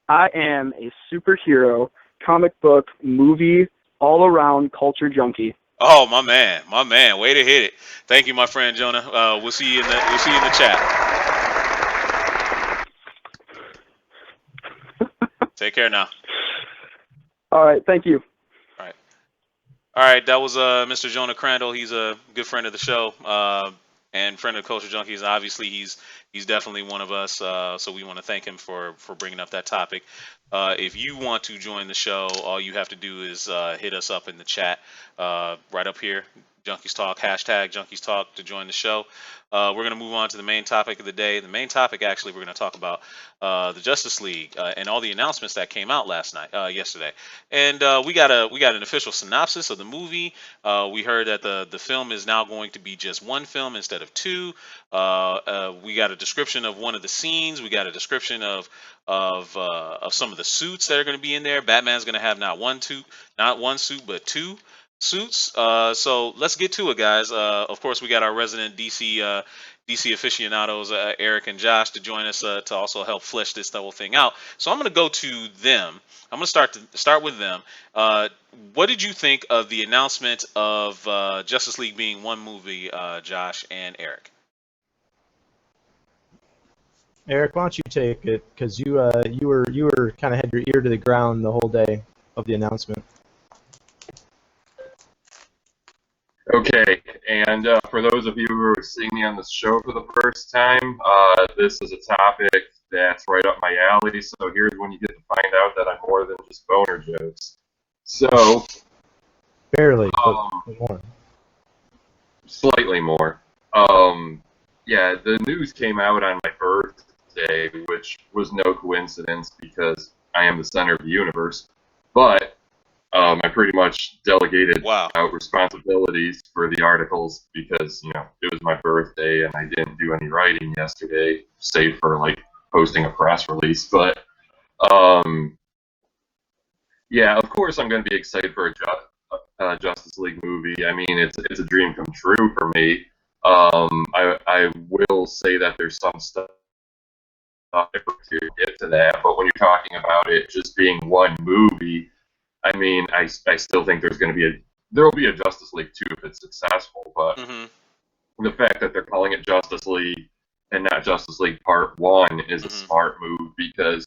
I am a superhero, comic book, movie, all-around culture junkie. Oh, my man, way to hit it. Thank you, my friend Jonah. We'll see you in the chat. Take care now. All right, thank you. All right, that was Mr. Jonah Crandall. He's a good friend of the show and friend of Culture Junkies. Obviously, he's definitely one of us. So we want to thank him for bringing up that topic. If you want to join the show, all you have to do is hit us up in the chat right up here. Junkies Talk, hashtag Junkies Talk to join the show. We're going to move on to the main topic of the day. The main topic, actually, we're going to talk about the Justice League and all the announcements that came out yesterday. And we got an official synopsis of the movie. We heard that the film is now going to be just one film instead of two. We got a description of one of the scenes. We got a description of some of the suits that are going to be in there. Batman's going to have not one suit, but two suits. So let's get to it, guys. Of course, we got our resident DC aficionados, Eric and Josh, to join us to also help flesh this whole thing out. So I'm going to go to them. I'm going to start with them. What did you think of the announcement of Justice League being one movie, Josh and Eric? Eric, why don't you take it? Because you were kind of had your ear to the ground the whole day of the announcement. Okay, and for those of you who are seeing me on this show for the first time, this is a topic that's right up my alley, so here's when you get to find out that I'm more than just boner jokes. So... Barely, but more. Slightly more. Yeah, the news came out on my birthday, which was no coincidence because I am the center of the universe, but... I pretty much delegated out responsibilities for the articles because, it was my birthday and I didn't do any writing yesterday, save for, posting a press release. But, yeah, of course I'm going to be excited for a Justice League movie. I mean, it's a dream come true for me. I will say that there's some stuff to get to that, but when you're talking about it just being one movie, I mean, I still think there will be a Justice League 2 if it's successful, but the fact that they're calling it Justice League and not Justice League Part 1 is a smart move because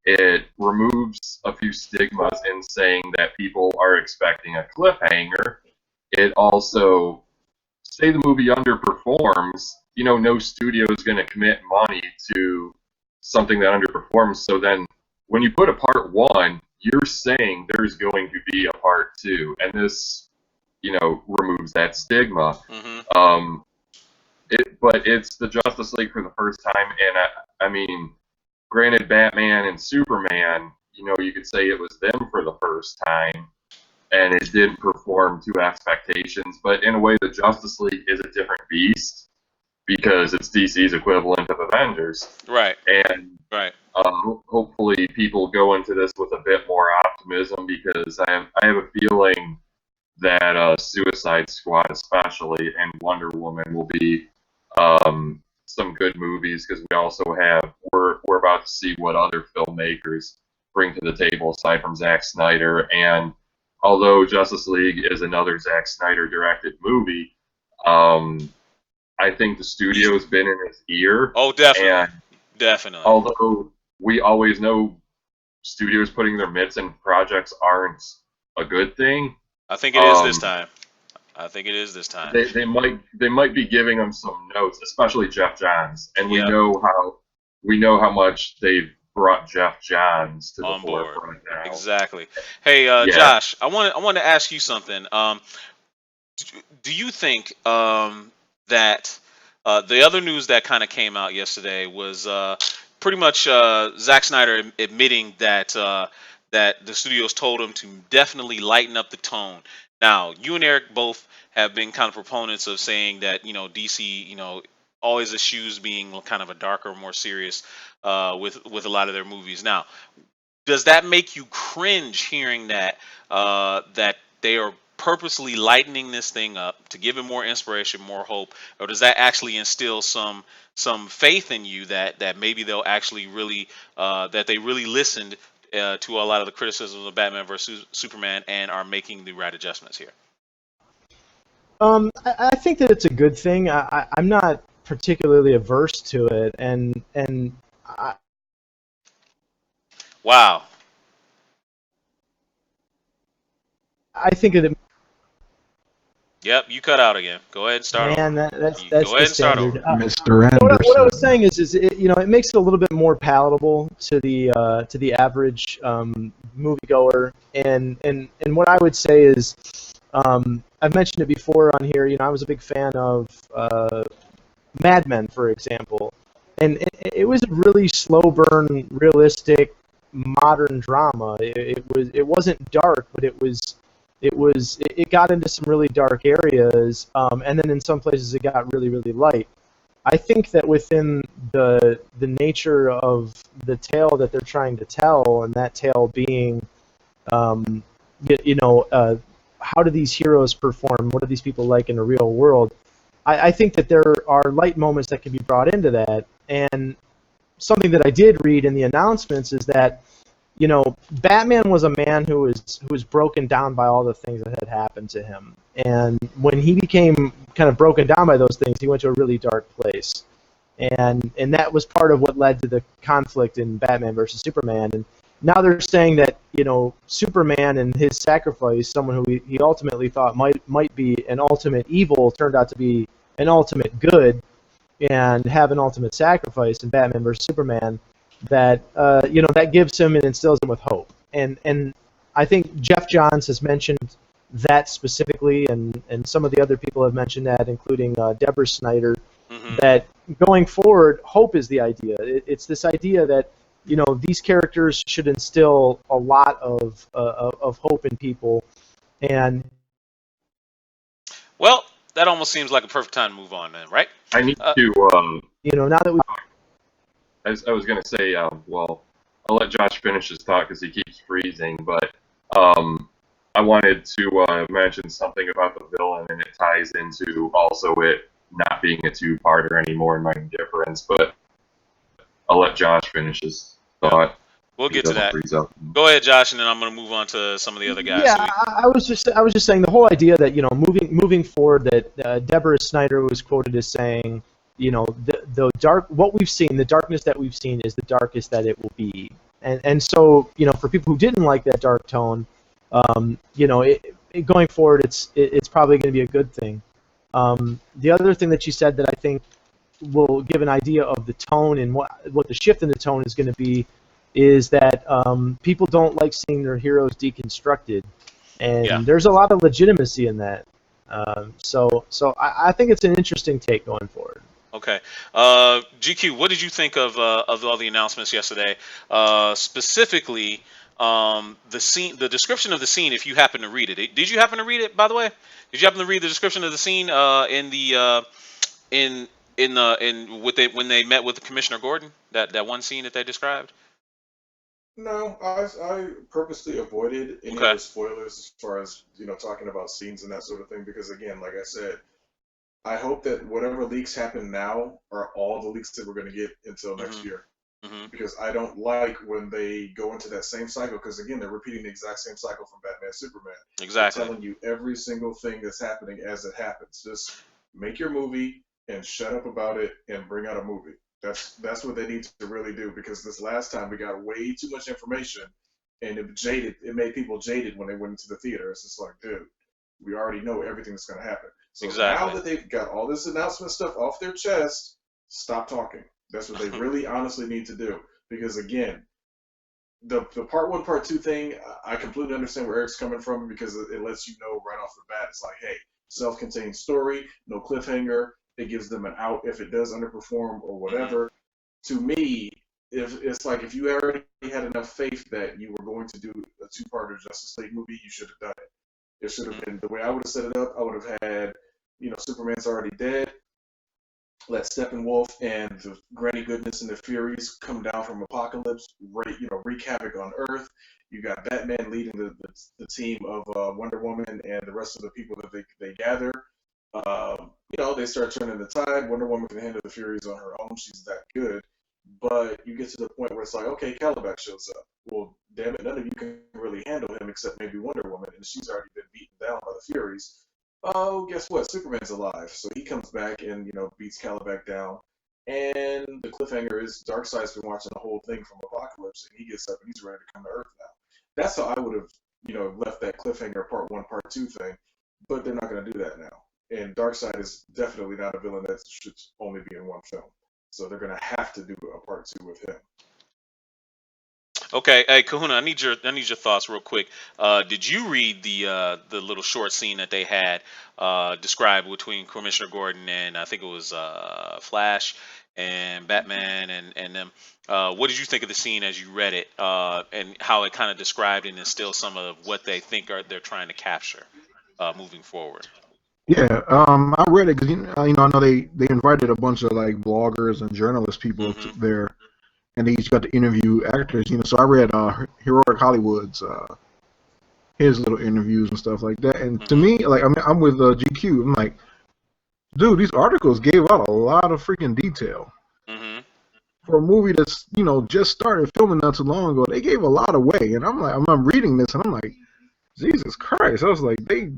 it removes a few stigmas in saying that people are expecting a cliffhanger. It also, say the movie underperforms, no studio is going to commit money to something that underperforms, so then when you put a Part 1, you're saying there's going to be a Part 2, and this, removes that stigma. But it's the Justice League for the first time, and I mean, granted, Batman and Superman, you could say it was them for the first time, and it didn't perform to expectations, but in a way, the Justice League is a different beast, because it's DC's equivalent of Avengers. Right. And hopefully people go into this with a bit more optimism because I have a feeling that Suicide Squad especially and Wonder Woman will be some good movies because we're about to see what other filmmakers bring to the table aside from Zack Snyder. And although Justice League is another Zack Snyder directed movie, I think the studio's been in his ear. Oh, definitely. And definitely. Although we always know studios putting their mitts in projects aren't a good thing. I think it is this time. They might be giving him some notes, especially Jeff Johns, and we know how much they've brought Jeff Johns to the forefront now. Exactly. Hey, Josh, I want to ask you something. Do you think that the other news that kind of came out yesterday was pretty much Zack Snyder admitting that that the studios told him to definitely lighten up the tone Now, you and Eric both have been kind of proponents of saying that DC, always eschews being kind of a darker, more serious with a lot of their movies. Now, does that make you cringe hearing that they are purposely lightening this thing up to give it more inspiration, more hope, or does that actually instill some faith in you that maybe they'll actually really that they really listened to a lot of the criticisms of Batman versus Superman and are making the right adjustments here? I think that it's a good thing. I'm not particularly averse to it, and Wow. I think that Yep, you cut out again. Go ahead and start man, over. that's Go the ahead and start standard. over. Mr. What I was Anderson. saying is it makes it a little bit more palatable to the average moviegoer, and what I would say is, I've mentioned it before on here. I was a big fan of Mad Men, for example, and it was a really slow burn, realistic, modern drama. It wasn't dark, but it got into some really dark areas, and then in some places it got really, really light. I think that within the nature of the tale that they're trying to tell, and that tale being, how do these heroes perform? What are these people like in the real world? I think that there are light moments that can be brought into that, and something that I did read in the announcements is that Batman was a man who was broken down by all the things that had happened to him, and when he became kind of broken down by those things, he went to a really dark place, and that was part of what led to the conflict in Batman versus Superman. And now they're saying that Superman and his sacrifice, someone who he ultimately thought might be an ultimate evil, turned out to be an ultimate good, and have an ultimate sacrifice in Batman versus Superman. That that gives him and instills him with hope, and I think Jeff Johns has mentioned that specifically, and some of the other people have mentioned that, including Deborah Snyder, that going forward, hope is the idea. It's this idea that these characters should instill a lot of hope in people, and Well, that almost seems like a perfect time to move on, then, right? I need to. now that we. I was gonna say, well, I'll let Josh finish his thought because he keeps freezing. But I wanted to mention something about the villain, and it ties into also it not being a two-parter anymore in my indifference. But I'll let Josh finish his thought. We'll get to that. Go ahead, Josh, and then I'm going to move on to some of the other guys. Yeah, I was just saying the whole idea that moving forward, that Deborah Snyder was quoted as saying, the dark, what we've seen, the darkness that we've seen is the darkest that it will be, and so for people who didn't like that dark tone, going forward, it's probably going to be a good thing. The other thing that she said that I think will give an idea of the tone and what the shift in the tone is going to be is that people don't like seeing their heroes deconstructed, and there's a lot of legitimacy in that. So I think it's an interesting take going forward. Okay, GQ, what did you think of all the announcements yesterday? Specifically, the scene, the description of the scene. If you happen to read it, did you happen to read it? By the way, did you happen to read the description of the scene when they met with Commissioner Gordon? That one scene that they described. No, I purposely avoided any of the spoilers as far as talking about scenes and that sort of thing, because again, like I said, I hope that whatever leaks happen now are all the leaks that we're going to get until next year, because I don't like when they go into that same cycle, because again, they're repeating the exact same cycle from Batman Superman. Exactly. They're telling you every single thing that's happening as it happens. Just make your movie and shut up about it and bring out a movie. That's what they need to really do, because this last time we got way too much information, and it made people jaded when they went into the theater. It's just like, dude, we already know everything that's going to happen. So now that they've got all this announcement stuff off their chest, stop talking. That's what they really honestly need to do, because again, the part one, part two thing, I completely understand where Eric's coming from, because it lets you know right off the bat. It's like, hey, self-contained story, no cliffhanger. It gives them an out if it does underperform or whatever. To me, if you already had enough faith that you were going to do a two-parter Justice League movie, you should have done it. It should have been the way I would have set it up. I would have had, Superman's already dead. Let Steppenwolf and the Granny Goodness and the Furies come down from Apocalypse, wreak havoc on Earth. You got Batman leading the team of Wonder Woman and the rest of the people that they gather. They start turning the tide. Wonder Woman can handle the Furies on her own. She's that good. But you get to the point where it's like, okay, Calabac shows up. Well, damn it, none of you can really handle him except maybe Wonder Woman, and she's already been beaten down by the Furies. Oh, guess what? Superman's alive. So he comes back and, beats Calabac down. And the cliffhanger is Darkseid's been watching the whole thing from Apocalypse, and he gets up and he's ready to come to Earth now. That's how I would have, left that cliffhanger part 1, part 2 thing. But they're not going to do that now. And Darkseid is definitely not a villain that should only be in one film. So they're going to have to do a part 2 with him. Okay, hey Kahuna, I need your thoughts real quick. Did you read the little short scene that they had described between Commissioner Gordon and I think it was Flash and Batman and them? What did you think of the scene as you read it, and how it kind of described and instilled some of what they think they're trying to capture moving forward? Yeah, I read it because I know they invited a bunch of like bloggers and journalist people there, and they each got to interview actors. So I read Heroic Hollywood's his little interviews and stuff like that. And to me, like I'm with GQ. I'm like, dude, these articles gave out a lot of freaking detail for a movie that's just started filming not too long ago. They gave a lot away, and I'm reading this and I'm like, Jesus Christ! I was like, they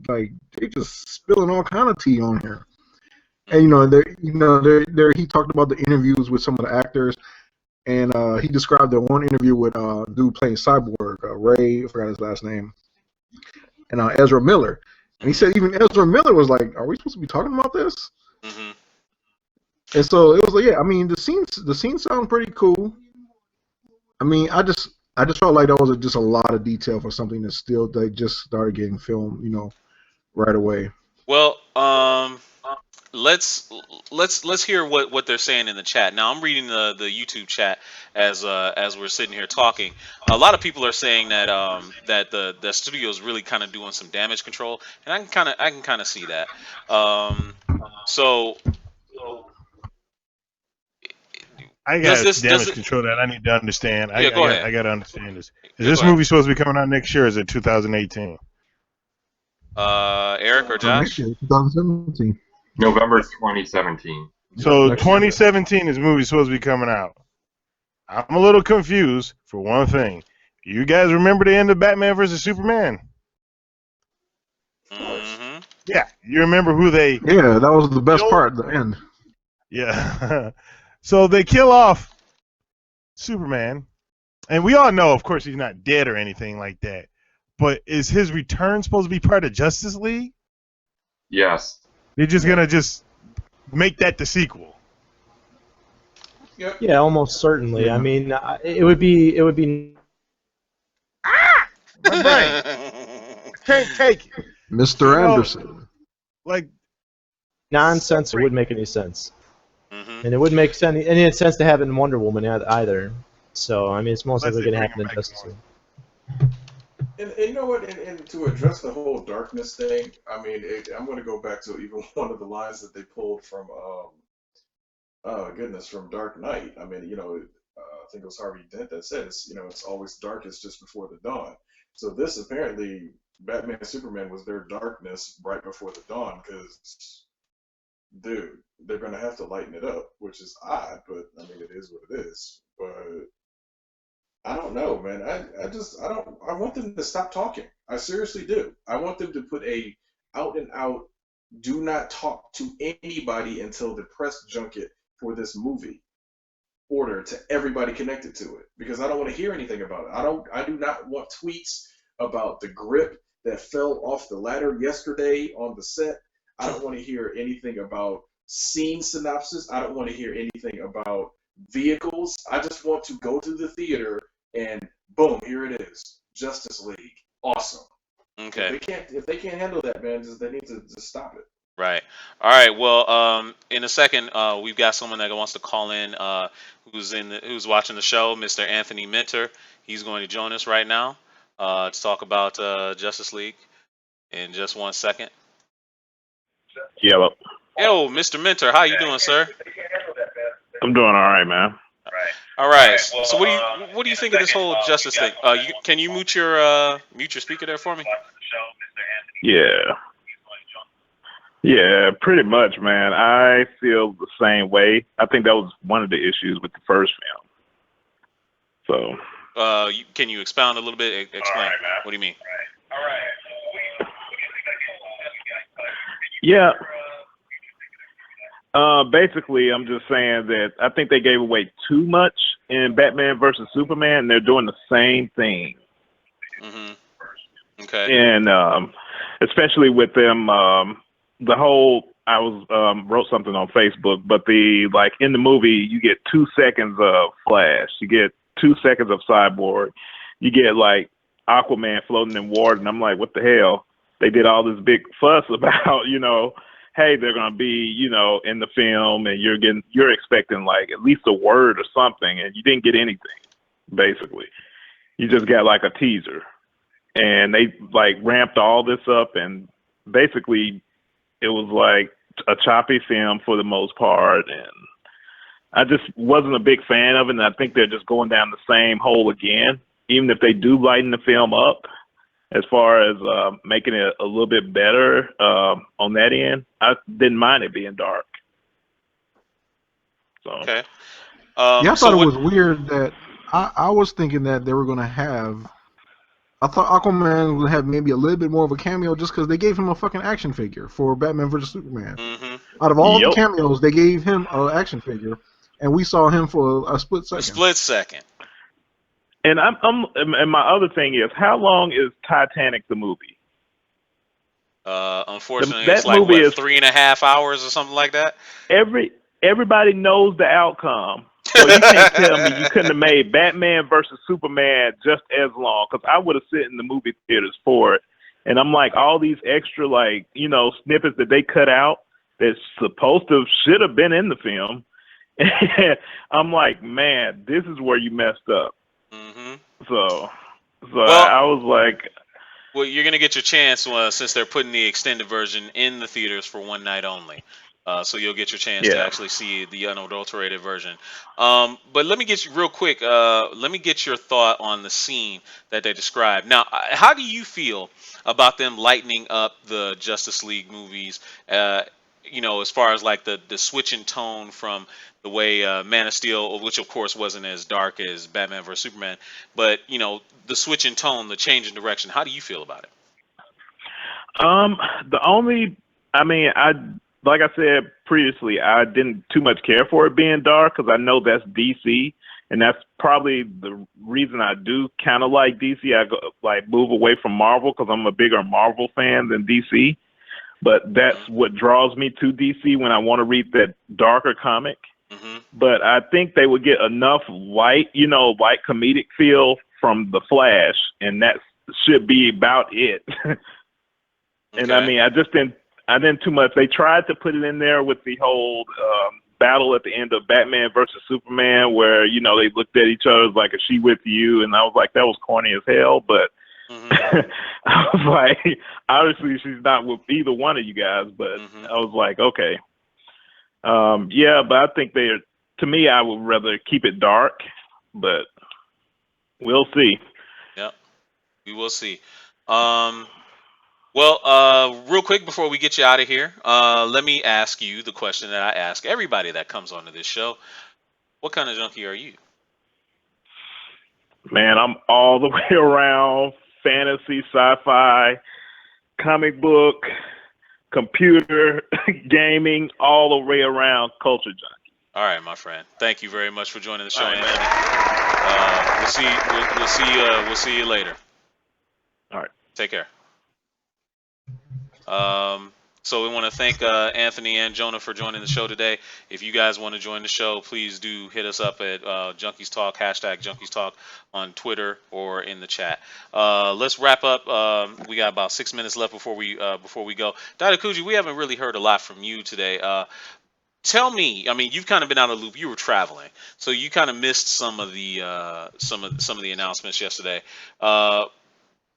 just spilling all kind of tea on here. And he talked about the interviews with some of the actors, and he described the one interview with dude playing Cyborg, Ray, I forgot his last name, and Ezra Miller. And he said even Ezra Miller was like, "Are we supposed to be talking about this?" And so it was like, yeah, I mean, the scenes sound pretty cool. I mean, I just felt like that was just a lot of detail for something that they just started getting filmed, right away. Well, let's hear what they're saying in the chat. Now I'm reading the YouTube chat as we're sitting here talking. A lot of people are saying that that the studio is really kind of doing some damage control, and I can kind of see that. So I got damage control that I need to understand. Yeah, go ahead. I got to understand this. Is this movie supposed to be coming out next year? Or is it 2018? Eric or Josh? 2017. November 2017. So 2017 is movie supposed to be coming out. I'm a little confused for one thing. You guys remember the end of Batman vs Superman? Yeah, you remember who they? Yeah, that was the best part, the end. Yeah. So they kill off Superman, and we all know, of course, he's not dead or anything like that. But is his return supposed to be part of Justice League? Yes. They're just gonna make that the sequel. Yep. Yeah, almost certainly. I mean, it would be. My brain can't take it. Mr. Anderson. Like Nonsense. It wouldn't make any sense. And it wouldn't make any sense to have it in Wonder Woman either. So, I mean, it's most likely going to happen in Justice League. And you know what? And to address the whole darkness thing, I mean, I'm going to go back to even one of the lines that they pulled from, from Dark Knight. I mean, I think it was Harvey Dent that says, it's always darkest just before the dawn. So this apparently, Batman and Superman was their darkness right before the dawn, because, dude, they're going to have to lighten it up, which is odd, but I mean, it is what it is. But I don't know, man. I want them to stop talking. I seriously do. I want them to put a out and out, do not talk to anybody until the press junket for this movie order to everybody connected to it, because I don't want to hear anything about it. I do not want tweets about the grip that fell off the ladder yesterday on the set. I don't want to hear anything about scene synopsis. I don't want to hear anything about vehicles. I just want to go to the theater and boom, here it is. Justice League. Awesome. Okay. If they can't handle that, man, they need to just stop it. Right. All right. Well, in a second, we've got someone that wants to call in, who's watching the show, Mr. Anthony Minter. He's going to join us right now to talk about Justice League. in just 1 second. Yellow. Yo, Mr. Mentor, how you doing, sir? I'm doing all right, man. All right. So what do you think of this whole justice thing? Can you mute your speaker there for me? Yeah. Yeah, pretty much, man. I feel the same way. I think that was one of the issues with the first film. So. Can you expound a little bit? Explain. What do you mean? Yeah. Basically, I'm just saying that I think they gave away too much in Batman versus Superman, and they're doing the same thing. Okay. And especially with them, the whole I was wrote something on Facebook, but in the movie you get 2 seconds of Flash, you get 2 seconds of Cyborg, you get like Aquaman floating in water, and I'm like, what the hell? They did all this big fuss about, hey, they're gonna be, in the film, and you're expecting like at least a word or something, and you didn't get anything. Basically, you just got like a teaser, and they like ramped all this up, and basically it was like a choppy film for the most part, and I just wasn't a big fan of it, and I think they're just going down the same hole again, even if they do lighten the film up as far as making it a little bit better on that end. I didn't mind it being dark. So. Okay. Yeah, I thought it was weird that I was thinking that they were going to have. I thought Aquaman would have maybe a little bit more of a cameo just because they gave him a fucking action figure for Batman vs Superman. Out of all the cameos, they gave him an action figure, and we saw him for a split second. And and my other thing is, how long is Titanic the movie? Unfortunately, it's like what, 3.5 hours or something like that. Everybody knows the outcome, so you can't tell me you couldn't have made Batman versus Superman just as long. Because I would have sit in the movie theaters for it, and I'm like, all these extra snippets that they cut out that's supposed to should have been in the film. I'm like, man, this is where you messed up. So I was like, well, you're gonna get your chance since they're putting the extended version in the theaters for one night only. So you'll get your chance to actually see the unadulterated version. But let me get you real quick. Let me get your thought on the scene that they described. Now, how do you feel about them lightening up the Justice League movies? As far as like the switch in tone from the way Man of Steel, which of course wasn't as dark as Batman vs Superman, but the switch in tone, the change in direction. How do you feel about it? Like I said previously, I didn't too much care for it being dark because I know that's DC, and that's probably the reason I do kind of like DC. I move away from Marvel because I'm a bigger Marvel fan than DC. But that's what draws me to DC when I want to read that darker comic. But I think they would get enough light comedic feel from the Flash, and that should be about it. And I didn't too much. They tried to put it in there with the whole battle at the end of Batman versus Superman, where they looked at each other like, "Is she with you?" And I was like, that was corny as hell. But I was like, obviously she's not with either one of you guys. But I was like, okay, but I think to me, I would rather keep it dark. But we'll see. Yep, we will see. Real quick before we get you out of here, let me ask you the question that I ask everybody that comes onto this show. What kind of junkie are you? Man, I'm all the way around fantasy, sci-fi, comic book, computer, gaming, all the way around culture junkie. All right, my friend. Thank you very much for joining the show, Anthony. We'll see you later. All right. Take care. So we want to thank Anthony and Jonah for joining the show today. If you guys want to join the show, please do hit us up at Junkies Talk, #Junkies Talk on Twitter or in the chat. Let's wrap up. We got about 6 minutes left before we go. Dr. Kuji, we haven't really heard a lot from you today. Tell me, you've kind of been out of the loop. You were traveling, so you kind of missed some of the announcements yesterday.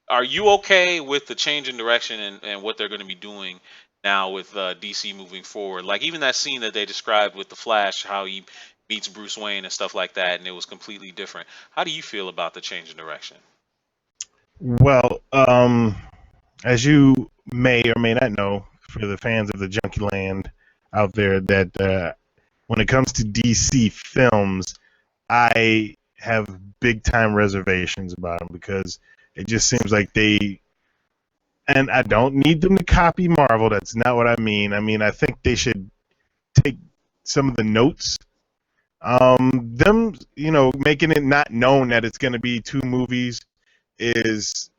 Are you okay with the change in direction and what they're going to be doing now with DC moving forward? Like even that scene that they described with the Flash, how he meets Bruce Wayne and stuff like that, and it was completely different. How do you feel about the change in direction? Well, as you may or may not know, for the fans of the Junkie Land out there, that when it comes to DC films, I have big time reservations about them because it just seems like and I don't need them to copy Marvel. That's not what I mean. I mean, I think they should take some of the notes. Them, making it not known that it's going to be two movies is,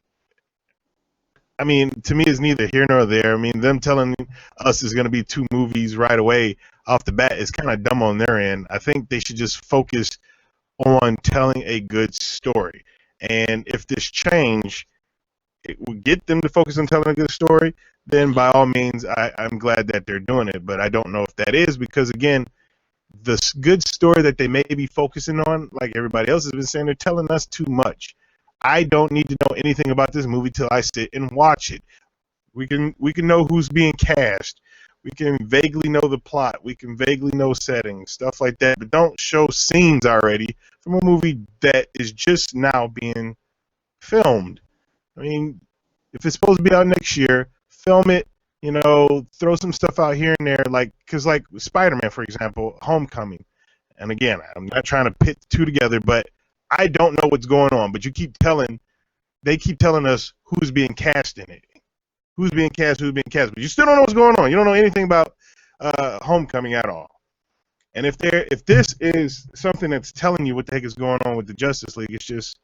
I mean, to me, is neither here nor there. I mean, them telling us it's going to be two movies right away off the bat is kind of dumb on their end. I think they should just focus on telling a good story. And if this change it will get them to focus on telling a good story, then by all means, I'm glad that they're doing it. But I don't know if that is because, again, the good story that they may be focusing on, like everybody else has been saying, they're telling us too much. I don't need to know anything about this movie till I sit and watch it. We can know who's being cast. We can vaguely know the plot. We can vaguely know settings, stuff like that. But don't show scenes already from a movie that is just now being filmed. I mean, if it's supposed to be out next year, film it. Throw some stuff out here and there, because Spider-Man, for example, Homecoming. And again, I'm not trying to pit the two together, but I don't know what's going on. But they keep telling us who's being cast in it. Who's being cast, but you still don't know what's going on. You don't know anything about Homecoming at all. And if this is something that's telling you what the heck is going on with the Justice League, it's just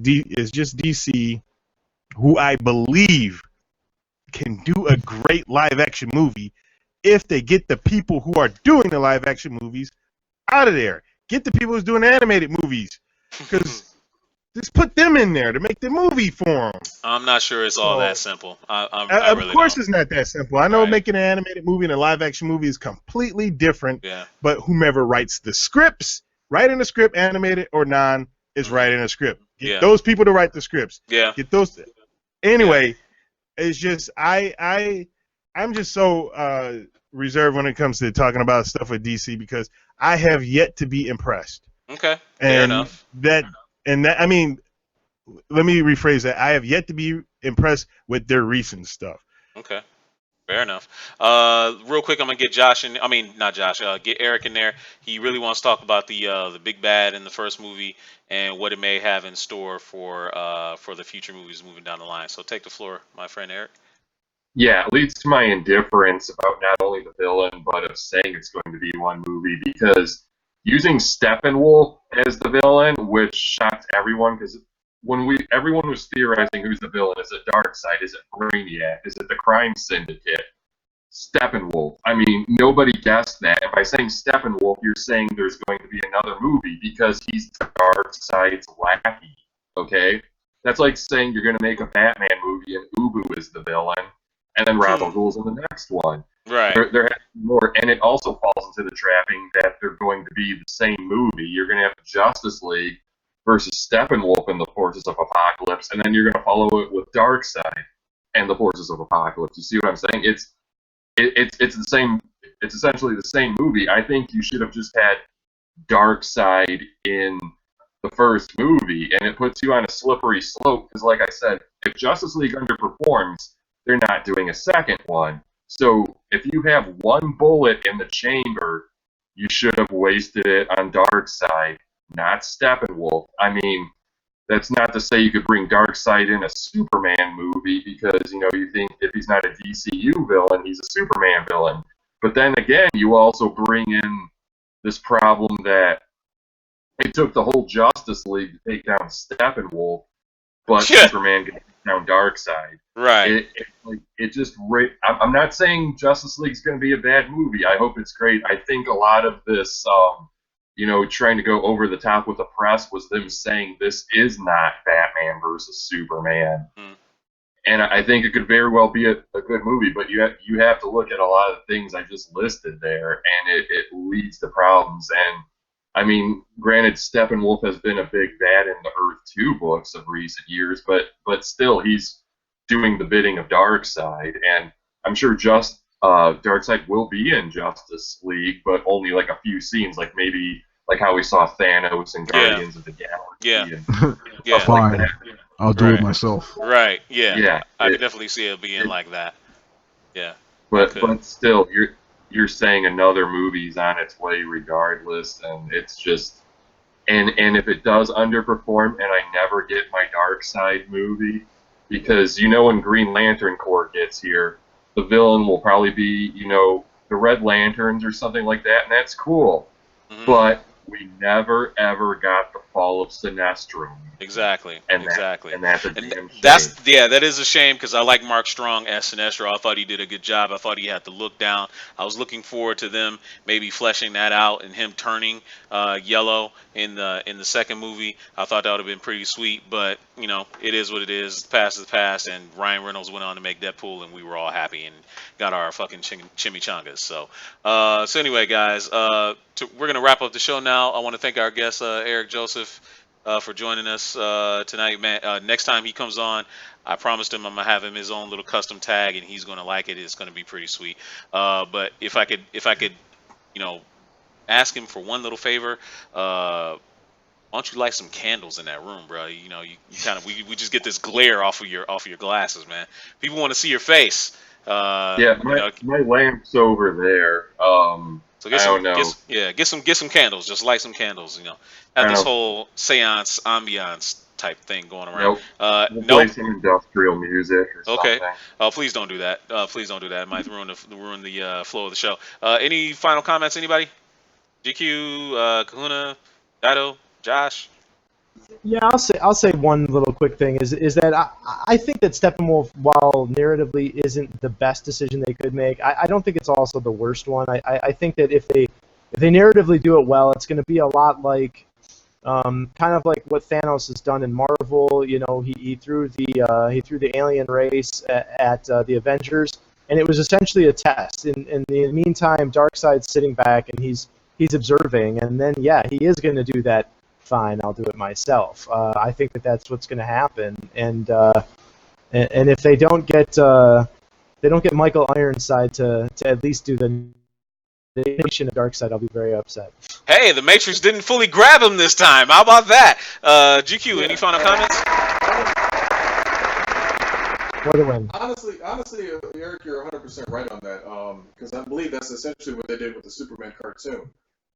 DC, who I believe can do a great live action movie if they get the people who are doing the live action movies out of there. Get the people who's doing animated movies, because just put them in there to make the movie for them. I'm not sure it's all that simple. I of really course, don't. it's not that simple. I know making an animated movie and a live action movie is completely different. Yeah. But whomever writes the scripts, writing the script, animated or non, is writing a script. Get those people to write the scripts. Yeah. Get those. Anyway, it's just I'm just so reserved when it comes to talking about stuff with DC because I have yet to be impressed. Okay. Fair enough. I mean, let me rephrase that. I have yet to be impressed with their recent stuff. Okay. Fair enough. Real quick, I'm gonna get get Eric in there. He really wants to talk about the big bad in the first movie and what it may have in store for the future movies moving down the line. So take the floor, my friend Eric. Yeah, it leads to my indifference about not only the villain, but of saying it's going to be one movie, because using Steppenwolf as the villain, which shocked everyone, because everyone was theorizing who's the villain. Is it Darkseid? Is it Brainiac? Is it the Crime Syndicate? Steppenwolf. I mean, nobody guessed that. And by saying Steppenwolf, you're saying there's going to be another movie because he's Darkseid's lackey. Okay? That's like saying you're going to make a Batman movie and Ubu is the villain, and then Ra's al Ghul's in the next one. Right. There has to be more, and it also falls into the trapping that they're going to be the same movie. You're going to have Justice League versus Steppenwolf and the Forces of Apocalypse, and then you're going to follow it with Darkseid and the Forces of Apocalypse. You see what I'm saying? It's the same. It's essentially the same movie. I think you should have just had Darkseid in the first movie, and it puts you on a slippery slope. Because, like I said, if Justice League underperforms, they're not doing a second one. So if you have one bullet in the chamber, you should have wasted it on Darkseid, not Steppenwolf. I mean, that's not to say you could bring Darkseid in a Superman movie because, you think if he's not a DCU villain, he's a Superman villain. But then again, you also bring in this problem that it took the whole Justice League to take down Steppenwolf, but Superman can take down Darkseid. Right. I'm not saying Justice League's going to be a bad movie. I hope it's great. I think a lot of this, trying to go over the top with the press was them saying this is not Batman versus Superman. And I think it could very well be a good movie, but you have to look at a lot of things I just listed there, and it leads to problems. And I mean, granted, Steppenwolf has been a big bad in the Earth 2 books of recent years, but still, he's doing the bidding of Darkseid, and I'm sure Darkseid will be in Justice League, but only like a few scenes, like maybe like how we saw Thanos in Guardians of the Galaxy and stuff like Fine. that. I'll do it myself. Right. Yeah. Yeah, I could definitely see it being like that. Yeah. but still, you're saying another movie's on its way regardless, and it's just and if it does underperform and I never get my Darkseid movie, because when Green Lantern Corps gets here, the villain will probably be the Red Lanterns or something like that, and that's cool. But we never ever got the fall of Sinestro. Exactly. And that's a damn shame. That is a shame because I like Mark Strong as Sinestro. I thought he did a good job. I thought he had the look down. I was looking forward to them maybe fleshing that out and him turning yellow in the second movie. I thought that would have been pretty sweet, but it is what it is. The past is the past, and Ryan Reynolds went on to make Deadpool, and we were all happy and got our fucking chimichangas. So anyway, guys, we're gonna wrap up the show now. I want to thank our guest Eric Joseph for joining us tonight, man. Next time he comes on, I promised him I'm gonna have him his own little custom tag, and he's gonna like it. It's gonna be pretty sweet. But if I could, ask him for one little favor, why don't you light some candles in that room, bro? You kind of we just get this glare off of your glasses, man. People want to see your face. My lamp's over there. So I don't know. get some candles. Just light some candles. Have this whole seance ambiance type thing going around. We'll play some industrial music or okay. something. Please don't do that. Please don't do that. It might ruin the flow of the show. Any final comments? Anybody? GQ, Kahuna, Dido, Josh. Yeah, I'll say one little quick thing is that I think that Steppenwolf, while narratively isn't the best decision they could make, I don't think it's also the worst one. I think that if they narratively do it well, it's going to be a lot like kind of like what Thanos has done in Marvel. He threw the alien race at the Avengers, and it was essentially a test. In the meantime, Darkseid's sitting back and he's observing, and then he is going to do that. Fine, I'll do it myself. I think that's what's going to happen, and if they don't get Michael Ironside to at least do the nation of Darkseid, I'll be very upset. Hey, the Matrix didn't fully grab him this time. How about that? GQ, any final comments? What a win. Honestly, Eric, you're 100% right on that. Because I believe that's essentially what they did with the Superman cartoon.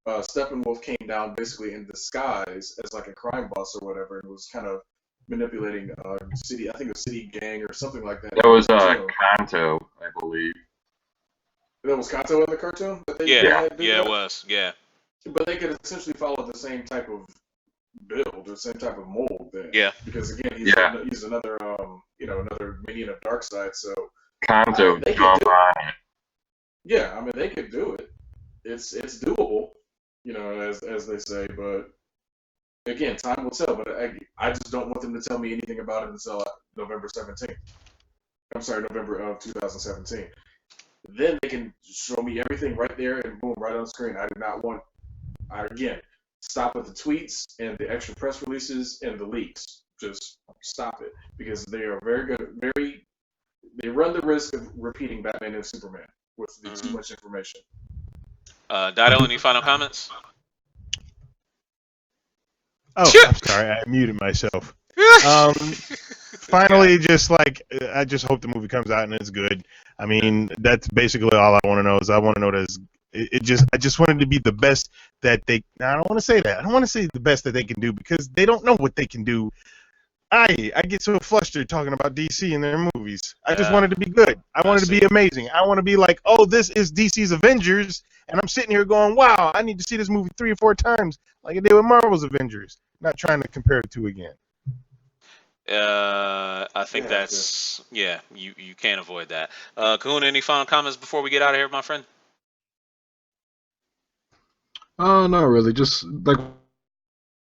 Steppenwolf came down basically in disguise as like a crime boss or whatever, and was kind of manipulating city. I think it was City Gang or something like that. That was Kanto, I believe. That was Kanto in the cartoon. It was. Yeah. But they could essentially follow the same type of build, the same type of mold then. Yeah. Because again, he's another another minion of Darkseid. So Kanto jump on it. Yeah, I mean they could do it. It's doable. As they say, but again, time will tell. But I just don't want them to tell me anything about it until November 17th. I'm sorry, November of 2017. Then they can show me everything right there and boom, right on the screen. I do not want, again, stop at the tweets and the extra press releases and the leaks. Just stop it because they are very good. They run the risk of repeating Batman and Superman with too much information. Dido, any final comments? Oh, I'm sorry, I muted myself. Finally, I just hope the movie comes out and it's good. I mean, that's basically all I want to know. I want to know that I just wanted to be the best that they. I don't want to say that. I don't want to say the best that they can do because they don't know what they can do. I get so flustered talking about DC and their movies. I just wanted to be good. I wanted to be amazing. I want to be like, oh, this is DC's Avengers, and I'm sitting here going, wow, I need to see this movie 3 or 4 times like I did with Marvel's Avengers. Not trying to compare the two again. I think that's you can't avoid that. Kahuna, any final comments before we get out of here, my friend? Not really. Just like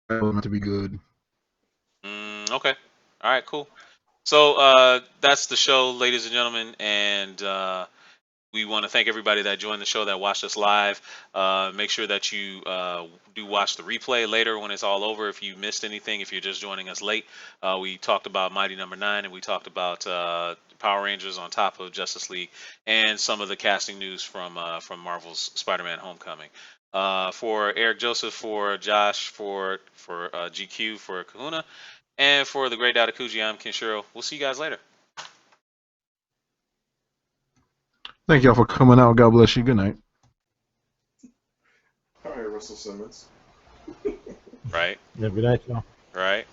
I want it to be good. Okay. All right. Cool. So that's the show, ladies and gentlemen, and We want to thank everybody that joined the show, that watched us live. Make sure that you do watch the replay later when it's all over. If you missed anything, if you're just joining us late, we talked about Mighty Number 9, and we talked about Power Rangers on top of Justice League, and some of the casting news from Marvel's Spider-Man: Homecoming. For Eric Joseph, for Josh, for GQ, for Kahuna, and for the great Datakuji, I'm Kenshiro. We'll see you guys later. Thank y'all for coming out. God bless you. Good night. All right, Russell Simmons. Right. Yeah, good night, y'all. Right.